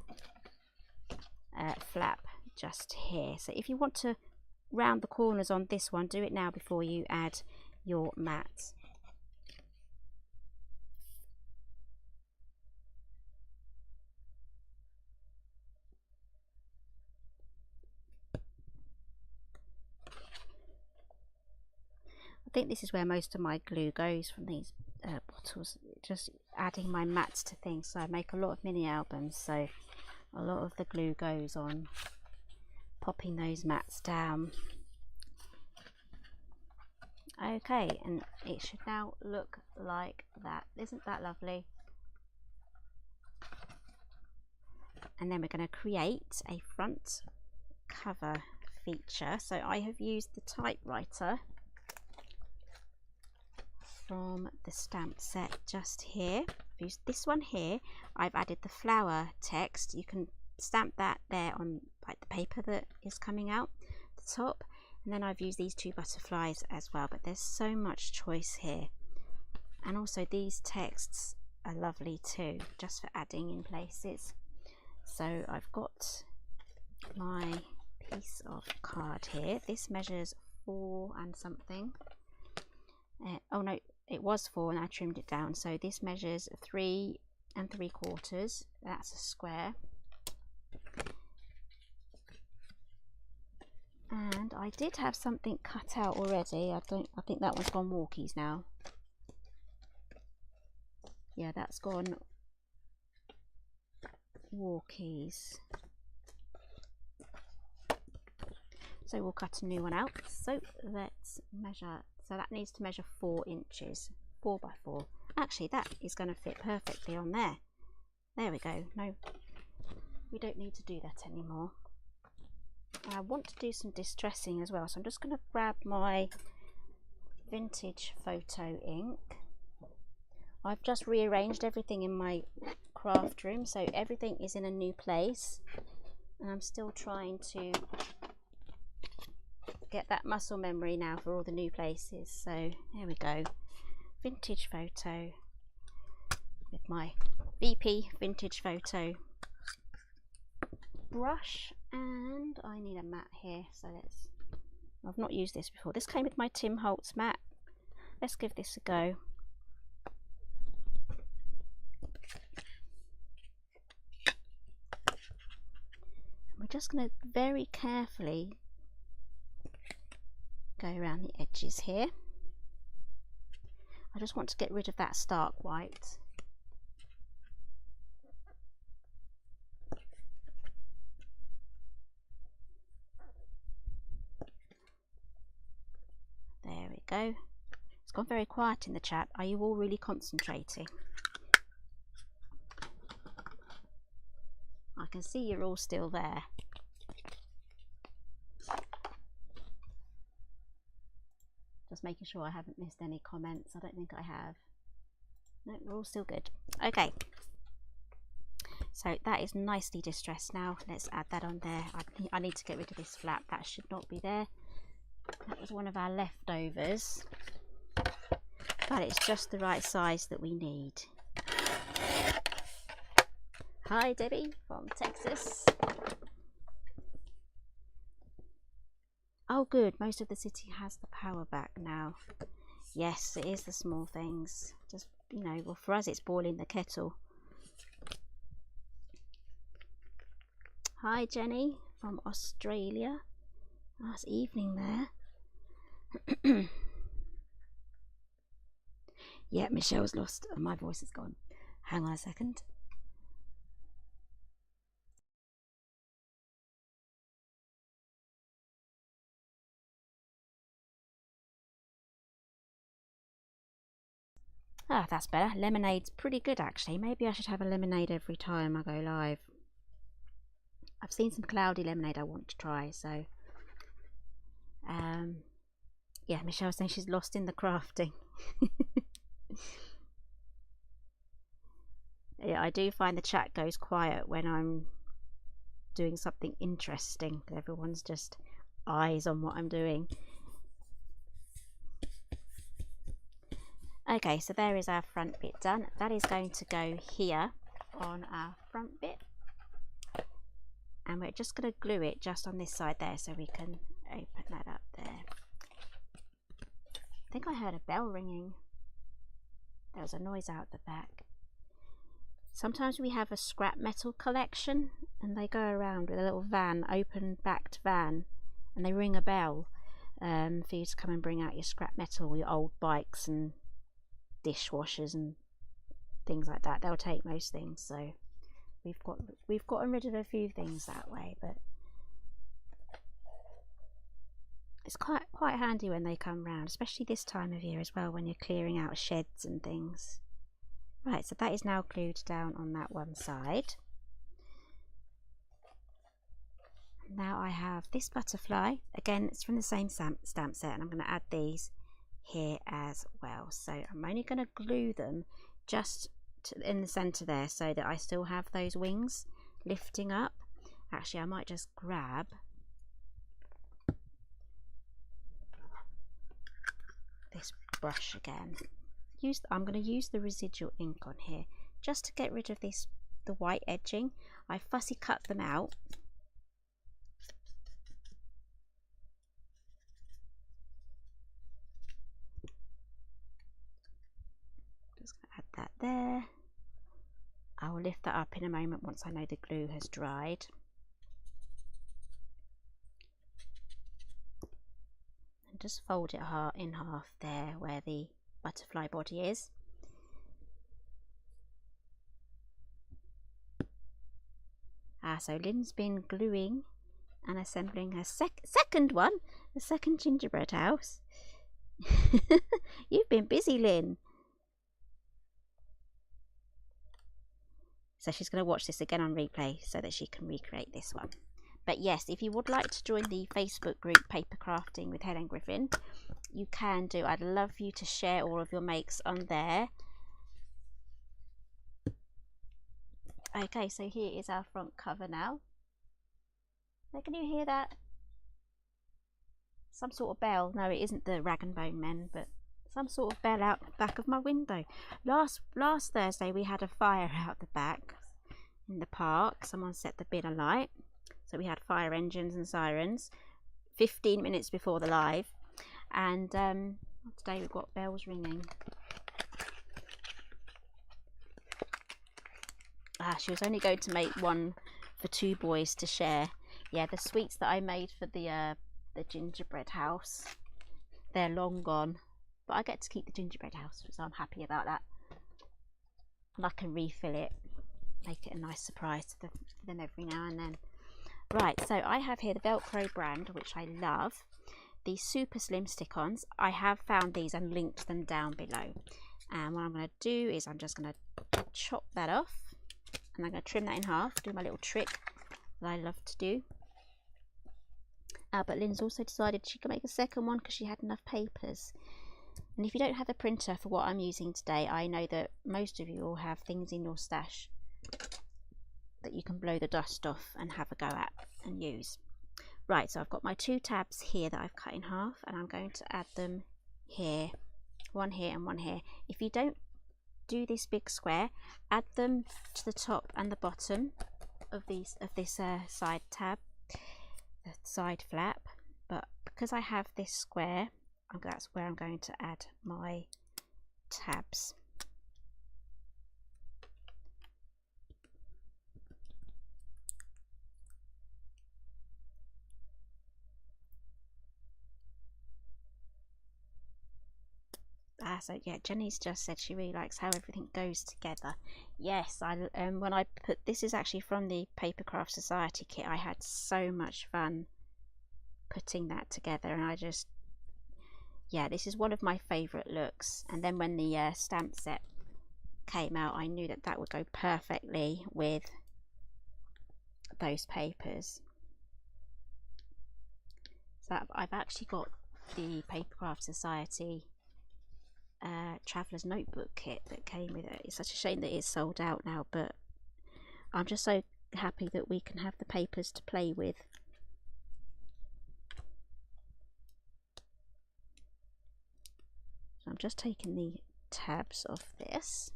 flap just here. So if you want to round the corners on this one, do it now before you add your mat. I think this is where most of my glue goes from these bottles, just adding my mats to things. So I make a lot of mini albums, so a lot of the glue goes on popping those mats down. Okay, and it should now look like that. Isn't that lovely? And then we're going to create a front cover feature. So I have used the typewriter from the stamp set just here. I've used this one here. I've added the flower text. You can stamp that there on like the paper that is coming out the top, and then I've used these 2 butterflies as well, but there's so much choice here. And also these texts are lovely too, just for adding in places. So I've got my piece of card here. This measures 4 and something. Oh no, it was 4 and I trimmed it down. So this measures 3 3/4. That's a square. And I did have something cut out already. I think that one's gone walkies now. Yeah, that's gone walkies. So we'll cut a new one out. So let's measure. So that needs to measure 4 inches, 4 by 4. Actually, that is going to fit perfectly on there. There we go. No, we don't need to do that anymore. I want to do some distressing as well, so I'm just going to grab my vintage photo ink. I've just rearranged everything in my craft room, so everything is in a new place, and I'm still trying to get that muscle memory now for all the new places. So there we go, vintage photo with my VP vintage photo brush, and I need a mat here, so I've not used this before. This came with my Tim Holtz mat. Let's give this a go. We're just going to very carefully go around the edges here. I just want to get rid of that stark white. There we go. It's gone very quiet in the chat. Are you all really concentrating? I can see you're all still there. Just making sure I haven't missed any comments. I don't think I have. No, we're all still good. Okay. So that is nicely distressed now. Let's add that on there. I need to get rid of this flap. That should not be there. That was one of our leftovers. But it's just the right size that we need. Hi Debbie from Texas. Oh good, most of the city has the power back now. Yes, it is the small things. Just, you know, well for us it's boiling the kettle. Hi Jenny from Australia. Oh, it's evening there. Yeah, Michelle's lost. Oh, my voice is gone. Hang on a second. Ah, that's better. Lemonade's pretty good actually. Maybe I should have a lemonade every time I go live. I've seen some cloudy lemonade I want to try, so yeah, Michelle's saying she's lost in the crafting. Yeah, I do find the chat goes quiet when I'm doing something interesting. Everyone's just eyes on what I'm doing. Okay, so there is our front bit done. That is going to go here on our front bit, and we're just going to glue it just on this side there so we can open that up there. I think I heard a bell ringing. There was a noise out the back. Sometimes we have a scrap metal collection and they go around with a little van, open backed van, and they ring a bell for you to come and bring out your scrap metal, your old bikes and dishwashers and things like that. They'll take most things, so we've gotten rid of a few things that way, but it's quite handy when they come round, especially this time of year as well, when you're clearing out sheds and things. Right, so that is now glued down on that one side. Now I have this butterfly. Again, it's from the same stamp set, and I'm going to add these here as well. So I'm only going to glue them just in the centre there so that I still have those wings lifting up. Actually, I might just grab this brush again. I'm going to use the residual ink on here just to get rid of the white edging. I fussy cut them out. Just going to add that there. I will lift that up in a moment once I know the glue has dried. And just fold it in half there where the butterfly body is. So Lynn's been gluing and assembling her second one, the second gingerbread house. You've been busy, Lynn. So she's going to watch this again on replay so that she can recreate this one. But yes, if you would like to join the Facebook group Paper Crafting with Helen Griffin, you can do. I'd love you to share all of your makes on there. Okay, so here is our front cover now. Now, can you hear that? Some sort of bell. No, it isn't the Rag and Bone Men, but some sort of bell out the back of my window. Last Thursday we had a fire out the back in the park. Someone set the bin alight, so we had fire engines and sirens 15 minutes before the live, and today we've got bells ringing. She was only going to make one for 2 boys to share. Yeah, the sweets that I made for the gingerbread house, they're long gone, but I get to keep the gingerbread house, so I'm happy about that. And I can refill it, make it a nice surprise to them every now and then. Right, so I have here the Velcro brand, which I love. These super slim stick-ons. I have found these and linked them down below. And what I'm going to do is I'm just going to chop that off, and I'm going to trim that in half, do my little trick that I love to do. But Lynn's also decided she could make a second one because she had enough papers. And if you don't have a printer for what I'm using today, I know that most of you will have things in your stash that you can blow the dust off and have a go at and use. Right, so I've got my 2 tabs here that I've cut in half, and I'm going to add them here. One here and one here. If you don't do this big square, add them to the top and the bottom of this side tab, the side flap. But because I have this square, that's where I'm going to add my tabs. So yeah, Jenny's just said she really likes how everything goes together. Yes, when I put this, is actually from the Paper Craft Society kit. I had so much fun putting that together, and I just, yeah, this is one of my favourite looks. And then when the stamp set came out, I knew that that would go perfectly with those papers. So I've actually got the Paper Craft Society Traveller's Notebook kit that came with it. It's such a shame that it's sold out now, but I'm just so happy that we can have the papers to play with. So I'm just taking the tabs off this.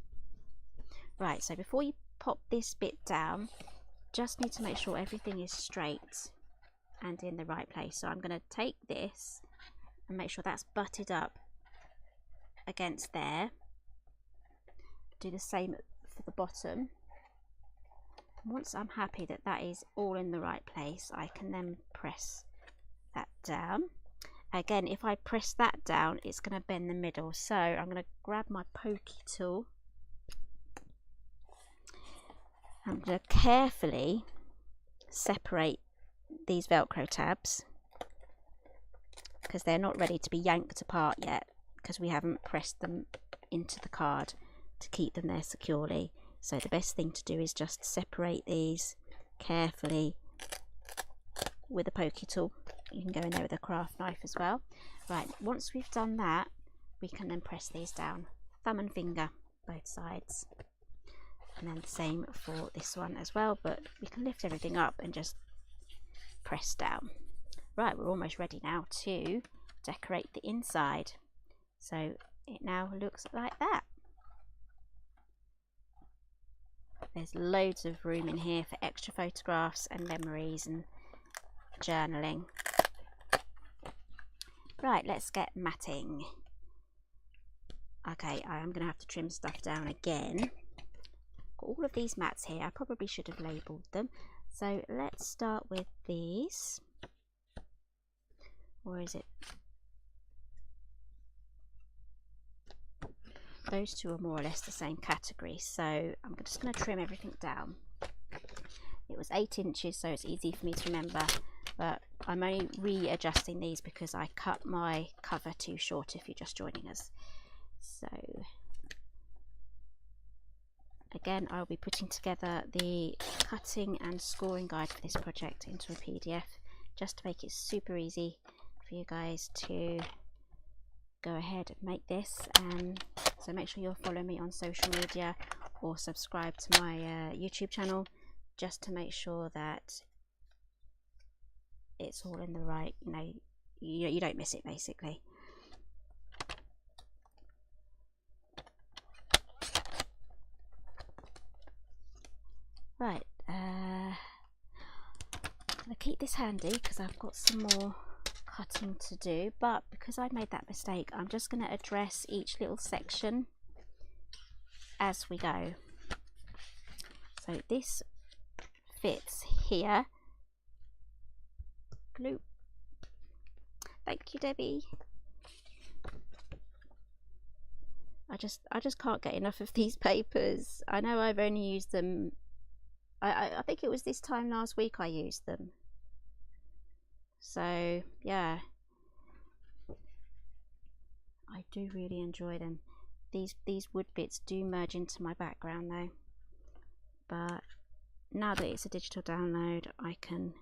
Right, so before you pop this bit down, just need to make sure everything is straight and in the right place. So I'm going to take this and make sure that's butted up against there. Do the same for the bottom. Once I'm happy that that is all in the right place, I can then press that down. Again, if I press that down, it's going to bend the middle, so I'm going to grab my pokey tool. I'm going to carefully separate these Velcro tabs because they're not ready to be yanked apart yet, because we haven't pressed them into the card to keep them there securely. So the best thing to do is just separate these carefully with a pokey tool. You can go in there with a craft knife as well. Right, once we've done that, we can then press these down, thumb and finger, both sides. And then the same for this one as well, but we can lift everything up and just press down. Right, we're almost ready now to decorate the inside. So it now looks like that. There's loads of room in here for extra photographs and memories and journaling. Right, let's get matting. Okay, I'm going to have to trim stuff down again. Got all of these mats here. I probably should have labelled them. So let's start with these. Or is it? Those two are more or less the same category, so I'm just going to trim everything down. It was 8 inches, so it's easy for me to remember, but I'm only readjusting these because I cut my cover too short if you're just joining us. So again, I'll be putting together the cutting and scoring guide for this project into a PDF, just to make it super easy for you guys to go ahead and make this. So make sure you're following me on social media or subscribe to my YouTube channel, just to make sure that it's all in the right, you don't miss it basically. Right, I'm gonna keep this handy because I've got some more cutting to do, but because I made that mistake, I'm just going to address each little section as we go. So this fits here. Glue. Thank you, Debbie. I just can't get enough of these papers. I know I've only used them, I think it was this time last week I used them. So yeah, I do really enjoy them. These wood bits do merge into my background though, but now that it's a digital download, I can,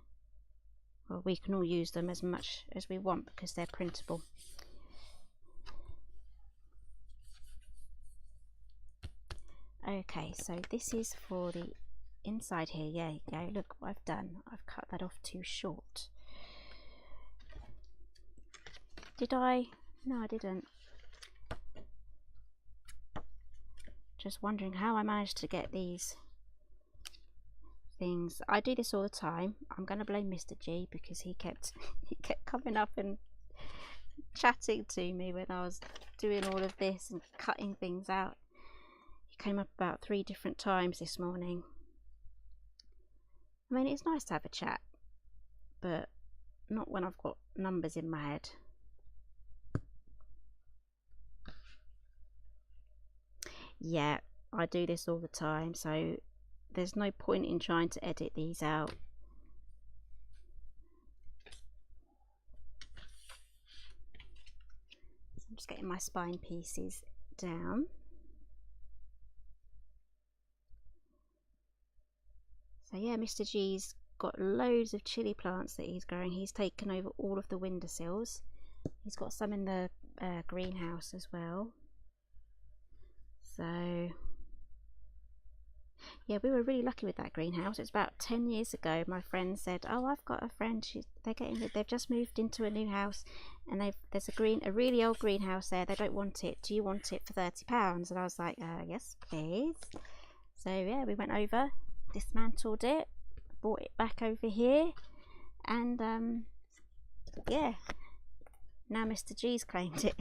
well, we can all use them as much as we want because they're printable. Okay, so this is for the inside here. Yeah, you go. Look what I've done. I've cut that off too short. Did I? No, I didn't. Just wondering how I managed to get these things. I do this all the time. I'm going to blame Mr. G because he kept coming up and chatting to me when I was doing all of this and cutting things out. He came up about 3 different times this morning. I mean, it's nice to have a chat, but not when I've got numbers in my head. Yeah, I do this all the time, so there's no point in trying to edit these out. So I'm just getting my spine pieces down. So yeah, Mr. G's got loads of chili plants that he's growing. He's taken over all of the windowsills. He's got some in the greenhouse as well. So yeah, we were really lucky with that greenhouse. It's about 10 years ago. My friend said, "Oh, I've got a friend. They've just moved into a new house, and there's a really old greenhouse there. They don't want it. Do you want it for £30?" And I was like, "Yes, please." So yeah, we went over, dismantled it, brought it back over here, and yeah, now Mr. G's claimed it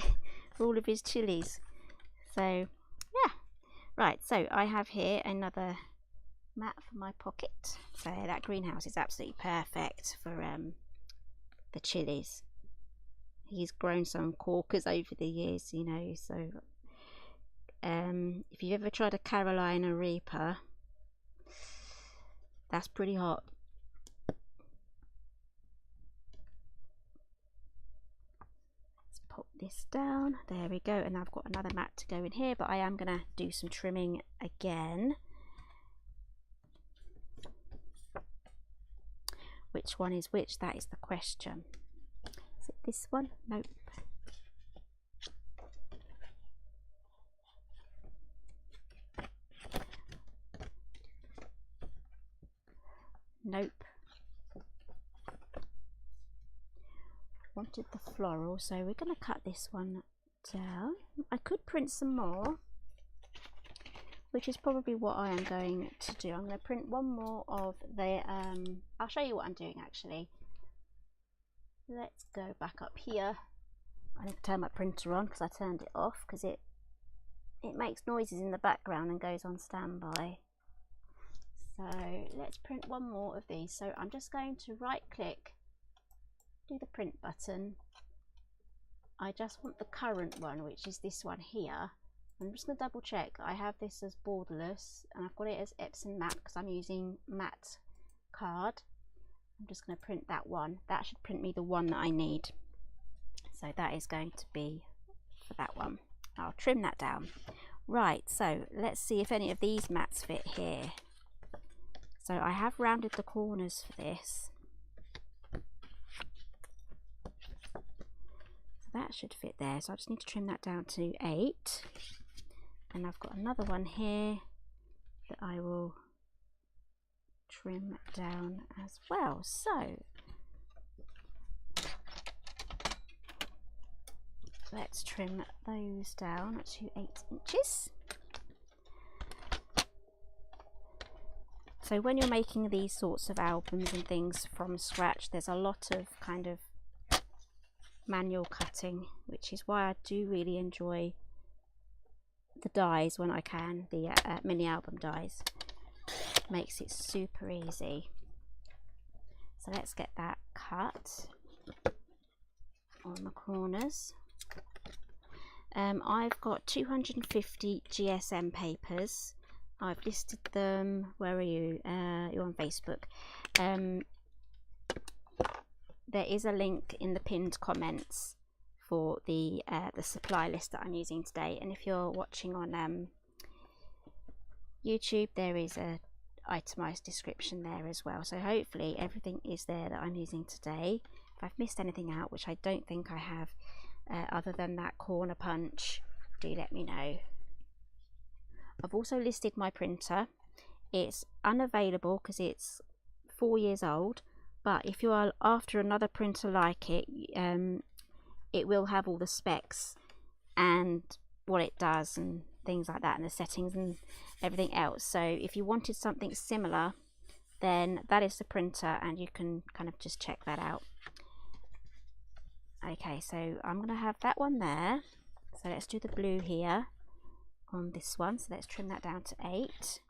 for all of his chilies. So yeah, right. So I have here another mat for my pocket. So that greenhouse is absolutely perfect for the chilies. He's grown some corkers over the years, you know. So if you've ever tried a Carolina Reaper, that's pretty hot. Let's pop this down. There we go. And I've got another mat to go in here, but I am going to do some trimming again. Which one is which? That is the question. Is it this one? Nope. Nope. Wanted the floral, so we're going to cut this one down. I could print some more, which is probably what I am going to do. I'm going to print one more of the I'll show you what I'm doing actually. Let's go back up here. I need to turn my printer on because I turned it off because it makes noises in the background and goes on standby. So let's print one more of these. So I'm just going to right click, do the print button. I just want the current one, which is this one here. I'm just going to double check. I have this as borderless and I've got it as Epson matte because I'm using matte card. I'm just going to print that one. That should print me the one that I need. So that is going to be for that one. I'll trim that down. Right, so let's see if any of these mats fit here. So I have rounded the corners for this. So that should fit there. So I just need to trim that down to 8. And I've got another one here that I will trim down as well. So let's trim those down to 8 inches. So when you're making these sorts of albums and things from scratch, there's a lot of kind of manual cutting, which is why I do really enjoy the dies when I can, the mini album dies. Makes it super easy. So let's get that cut on the corners. I've got 250 GSM papers. I've listed them. Where are you? You're on Facebook. There is a link in the pinned comments for the supply list that I'm using today, and if you're watching on YouTube, there is a itemized description there as well. So hopefully everything is there that I'm using today. If I've missed anything out, which I don't think I have, other than that corner punch, do let me know. I've also listed my printer. It's unavailable because it's 4 years old, but if you are after another printer like it, it will have all the specs and what it does and things like that, and the settings and everything else. So if you wanted something similar, then that is the printer, and you can kind of just check that out. Okay, so I'm going to have that one there. So let's do the blue here on this one. So let's trim that down to 8.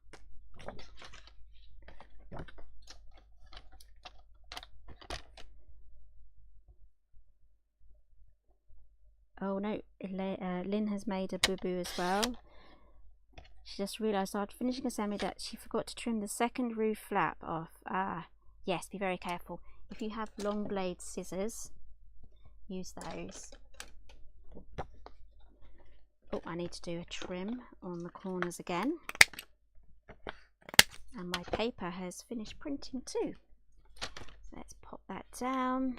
Oh no, Lynn has made a boo-boo as well. She just realised after finishing assembly that she forgot to trim the second roof flap off. Yes, be very careful. If you have long blade scissors, use those. Oh, I need to do a trim on the corners again. And my paper has finished printing too. So let's pop that down.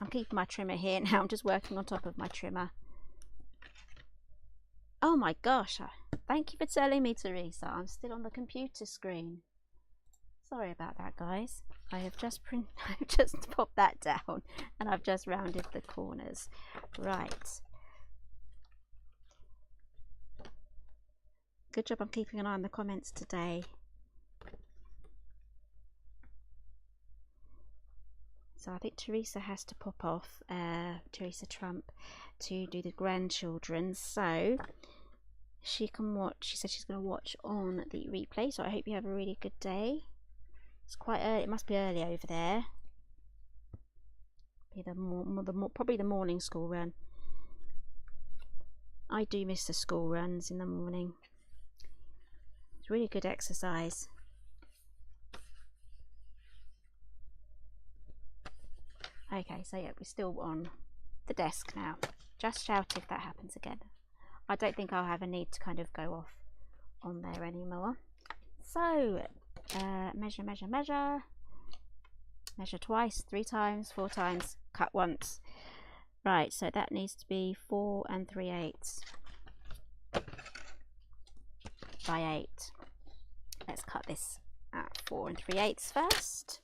I'm keeping my trimmer here now. I'm just working on top of my trimmer. Oh my gosh, thank you for telling me, Teresa. I'm still on the computer screen. Sorry about that, guys. I have just I've just popped that down, and I've just rounded the corners. Right. Good job I'm keeping an eye on the comments today. So I think Teresa has to pop off, Teresa Trump, to do the grandchildren. So she can watch. She said she's going to watch on the replay. So I hope you have a really good day. It's quite early. It must be early over there. Be probably the morning school run. I do miss the school runs in the morning. It's really good exercise. Okay, so yeah, we're still on the desk now. Just shout if that happens again. I don't think I'll have a need to kind of go off on there anymore. So measure, measure, measure. Measure twice, 3 times, 4 times, cut once. Right, so that needs to be 4 3/8 by 8. Let's cut this at 4 3/8 first.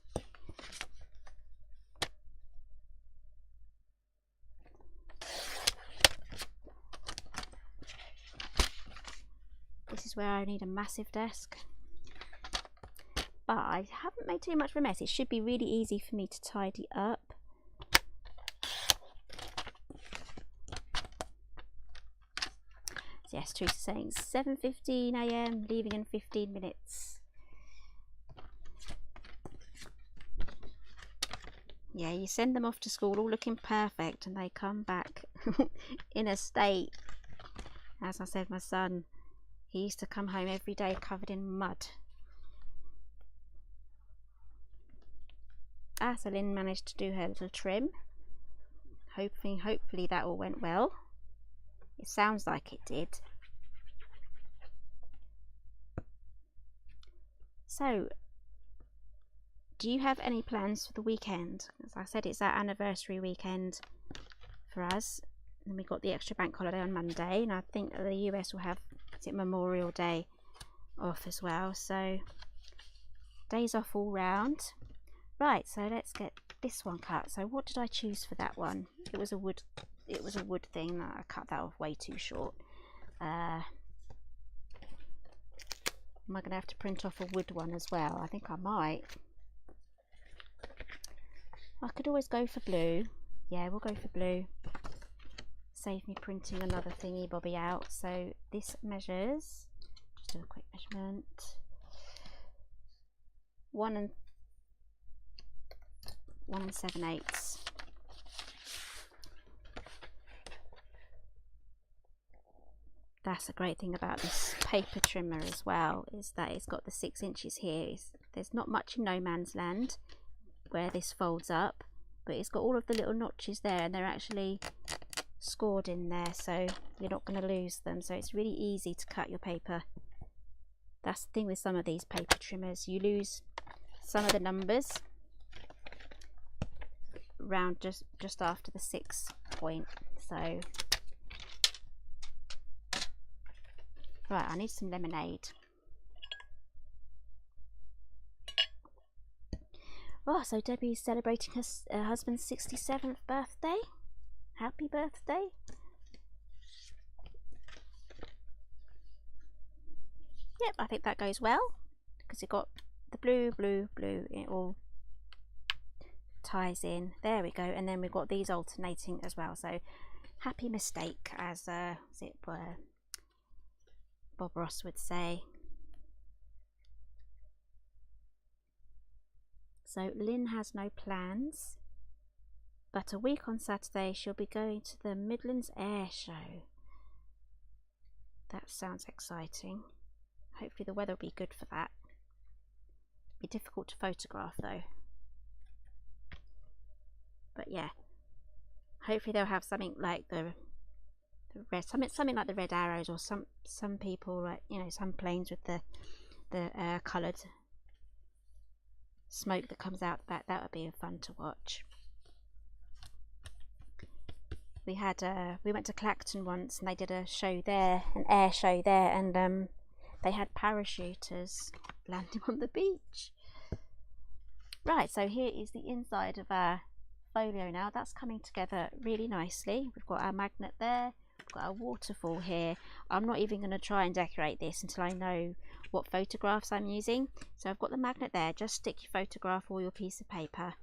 This is where I need a massive desk. But I haven't made too much of a mess. It should be really easy for me to tidy up. So yes, Teresa's saying 7:15 AM, leaving in 15 minutes. Yeah, you send them off to school all looking perfect, and they come back in a state. As I said, my son, he used to come home every day covered in mud. So Lynn managed to do her little trim. Hopefully that all went well. It sounds like it did. So, do you have any plans for the weekend? As I said, it's our anniversary weekend for us. And we got the extra bank holiday on Monday, and I think the US will have, is it Memorial Day off as well, so days off all round. Right, so let's get this one cut. So what did I choose for that one? It was a wood thing. I cut that off way too short. Am I gonna have to print off a wood one as well? I think I might. I could always go for blue. Yeah, we'll go for blue. Save me printing another thingy bobby out. So this measures, just do a quick measurement, 1 7/8. That's a great thing about this paper trimmer as well, is that it's got the 6 inches here. There's not much in no man's land where this folds up, but it's got all of the little notches there, and they're actually scored in there, so you're not going to lose them. So it's really easy to cut your paper. That's the thing with some of these paper trimmers, you lose some of the numbers around just after the 6 point. So right, I need some lemonade. Oh, so Debbie's celebrating her husband's 67th birthday. Happy birthday. Yep, I think that goes well, because it got the blue, it all ties in. There we go. And then we've got these alternating as well. So happy mistake, as Bob Ross would say. So Lynn has no plans, but a week on Saturday she'll be going to the Midlands Air Show. That sounds exciting. Hopefully the weather will be good for that. Be difficult to photograph though. But yeah, hopefully they'll have something like the red, something like the red arrows, or some people, like, you know, some planes with the coloured smoke that comes out the back. That would be fun to watch. We went to Clacton once, and they did a show there, an air show there, and they had parachuters landing on the beach. Right, so here is the inside of our folio now. That's coming together really nicely. We've got our magnet there, we've got our waterfall here. I'm not even going to try and decorate this until I know what photographs I'm using. So I've got the magnet there. Just stick your photograph or your piece of paper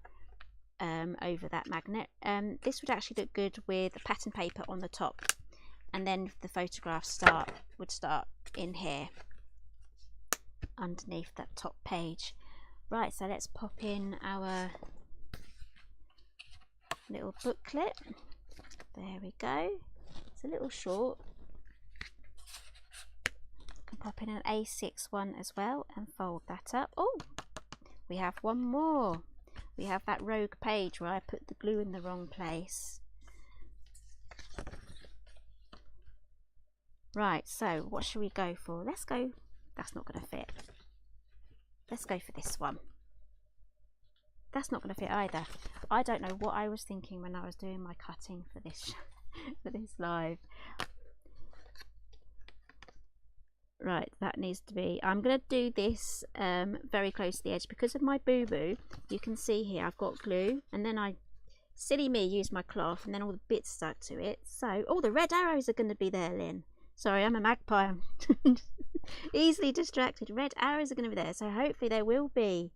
over that magnet. This would actually look good with a pattern paper on the top, and then the photographs would start in here underneath that top page. Right, so let's pop in our little booklet. There we go. It's a little short. Can pop in an A6 one as well and fold that up. Oh, we have one more. We have that rogue page where I put the glue in the wrong place. Right, so what should we go for? Let's go, that's not going to fit. Let's go for this one. That's not going to fit either. I don't know what I was thinking when I was doing my cutting for this for this live. Right, that needs to be, I'm going to do this very close to the edge because of my boo-boo. You can see here I've got glue, and then I, silly me, used my cloth, and then all the bits stuck to it. So, oh, the red arrows are going to be there, Lynn. Sorry, I'm a magpie. I'm easily distracted. Red arrows are going to be there, so hopefully there will be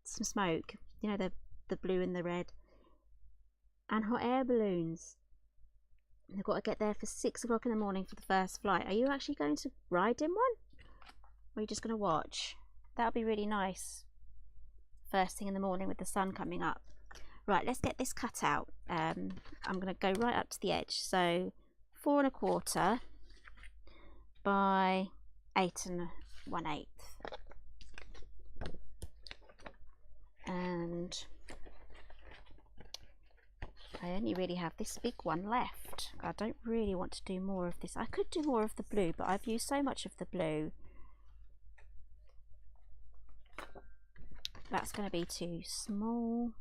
some smoke. You know, the blue and the red. And hot air balloons. They've got to get there for 6 o'clock in the morning for the first flight. Are you actually going to ride in one? Or are you just going to watch? That would be really nice. First thing in the morning with the sun coming up. Right, let's get this cut out. I'm going to go right up to the edge. So 4 1/4 by 8 1/8. And I only really have this big one left. I don't really want to do more of this. I could do more of the blue, but I've used so much of the blue. That's going to be too small.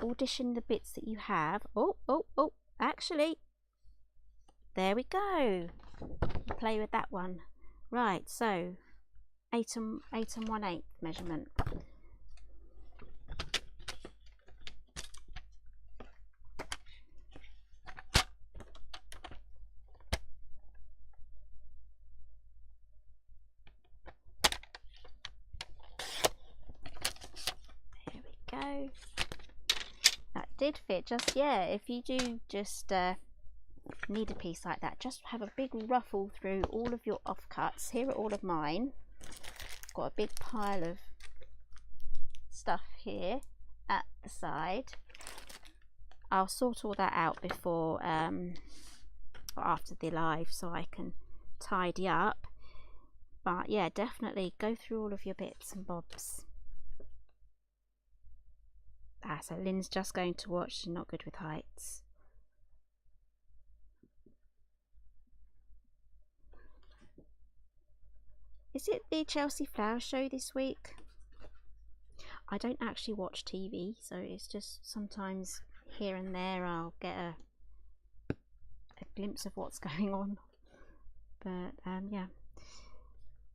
Audition the bits that you have. Oh, actually, there we go. Play with that one. Right, so 8 and 1/8 measurement. There we go. That did fit. Just, yeah, if you do just need a piece like that, just have a big ruffle through all of your offcuts. Here are all of mine. I've got a big pile of stuff here at the side. I'll sort all that out before or after the live so I can tidy up, but yeah, definitely go through all of your bits and bobs. So Lynn's just going to watch. She's not good with heights. Is it the Chelsea Flower Show this week? I don't actually watch TV, so it's just sometimes here and there I'll get a glimpse of what's going on. But yeah,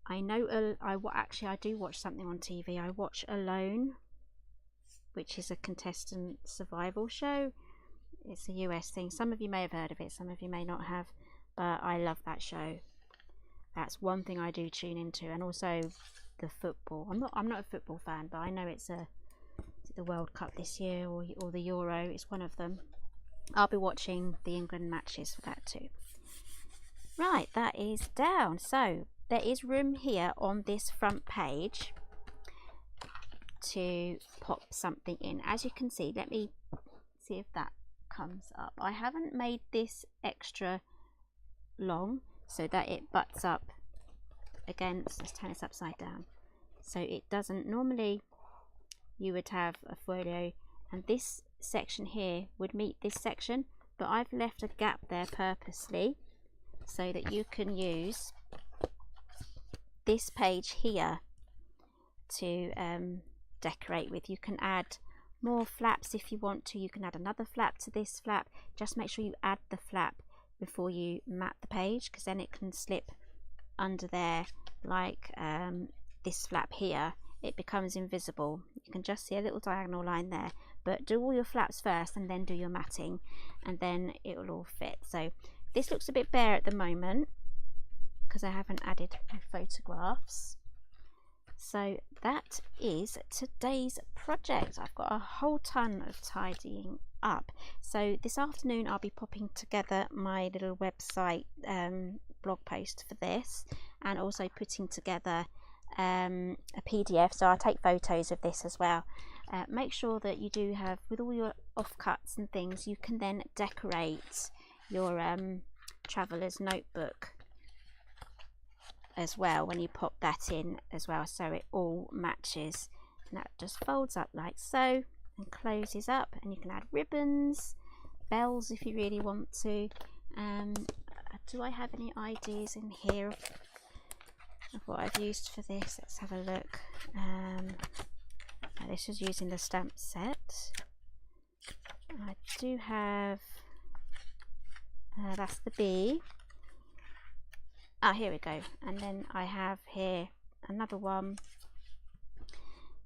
I know I do watch something on TV. I watch Alone, which is a contestant survival show. It's a US thing. Some of you may have heard of it, some of you may not have, but I love that show. That's one thing I do tune into, and also the football. I'm not a football fan, but I know it's the World Cup this year or the Euro. It's one of them. I'll be watching the England matches for that too. Right, that is down. So there is room here on this front page to pop something in. As you can see, let me see if that comes up. I haven't made this extra long so that it butts up against, let's turn this upside down, so it doesn't. Normally you would have a folio and this section here would meet this section, but I've left a gap there purposely so that you can use this page here to decorate with. You can add more flaps if you want to. You can add another flap to this flap. Just make sure you add the flap before you mat the page, because then it can slip under there like this flap here. It becomes invisible. You can just see a little diagonal line there, but do all your flaps first and then do your matting, and then it will all fit. So this looks a bit bare at the moment because I haven't added my photographs. So that is today's project. I've got a whole ton of tidying up. So this afternoon I'll be popping together my little website blog post for this, and also putting together a PDF, so I'll take photos of this as well. Make sure that you do have, with all your offcuts and things, you can then decorate your traveller's notebook as well when you pop that in as well, so it all matches. And that just folds up like so and closes up, and you can add ribbons, bells if you really want to. Do I have any ideas in here of what I've used for this? Let's have a look. This is using the stamp set. I do have that's the bee. Here we go. And then I have here another one.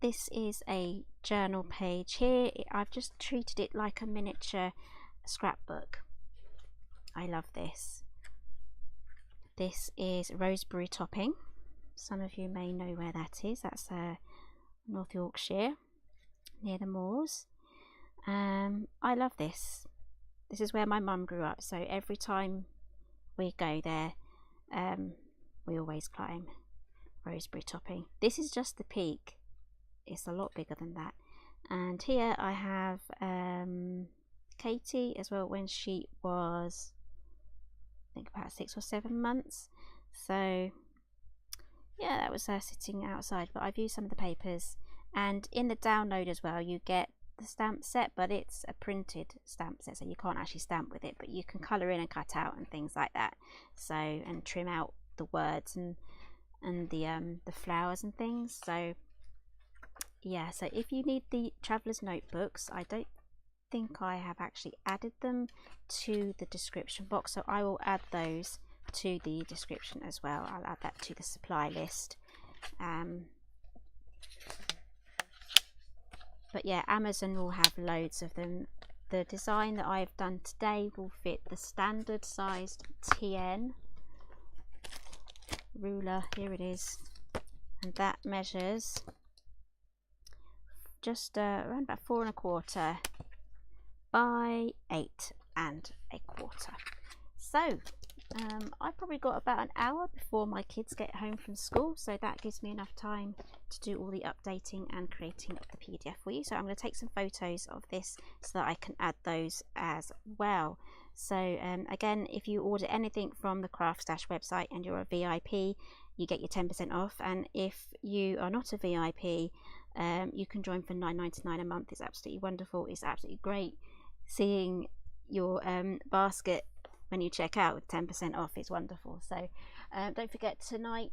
This is a journal page. Here I've just treated it like a miniature scrapbook. I love this. This is Roseberry Topping. Some of you may know where that is. That's North Yorkshire, near the moors. I love this. This is where my mum grew up, so every time we go there, we always climb Roseberry Topping. This is just the peak. It's a lot bigger than that. And here I have Katie as well, when she was, I think, about 6 or 7 months. So yeah, that was her sitting outside, but I've used some of the papers. And in the download as well, you get the stamp set, but it's a printed stamp set, so you can't actually stamp with it, but you can colour in and cut out and things like that, so, and trim out the words and the flowers and things. So yeah, so if you need the traveller's notebooks, I don't think I have actually added them to the description box, so I will add those to the description as well. I'll add that to the supply list. But yeah, Amazon will have loads of them. The design that I've done today will fit the standard sized TN ruler. Here it is, and that measures just around about 4 1/4 by 8 1/4. So I've probably got about an hour before my kids get home from school, so that gives me enough time to do all the updating and creating of the PDF for you. So I'm going to take some photos of this so that I can add those as well. So again, if you order anything from the Craft Stash website and you're a VIP, you get your 10% off, and if you are not a VIP, you can join for $9.99 a month. It's absolutely wonderful. It's absolutely great seeing your basket when you check out with 10% off. It's wonderful. So don't forget, tonight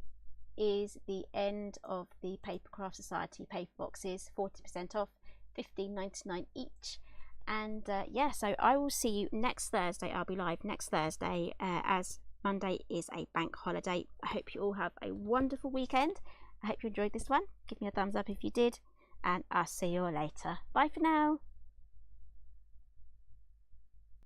is the end of the Paper Craft Society paper boxes, 40% off, $15.99 each. And yeah, so I will see you next Thursday. I'll be live next Thursday, as Monday is a bank holiday. I hope you all have a wonderful weekend. I hope you enjoyed this one. Give me a thumbs up if you did, and I'll see you all later. Bye for now.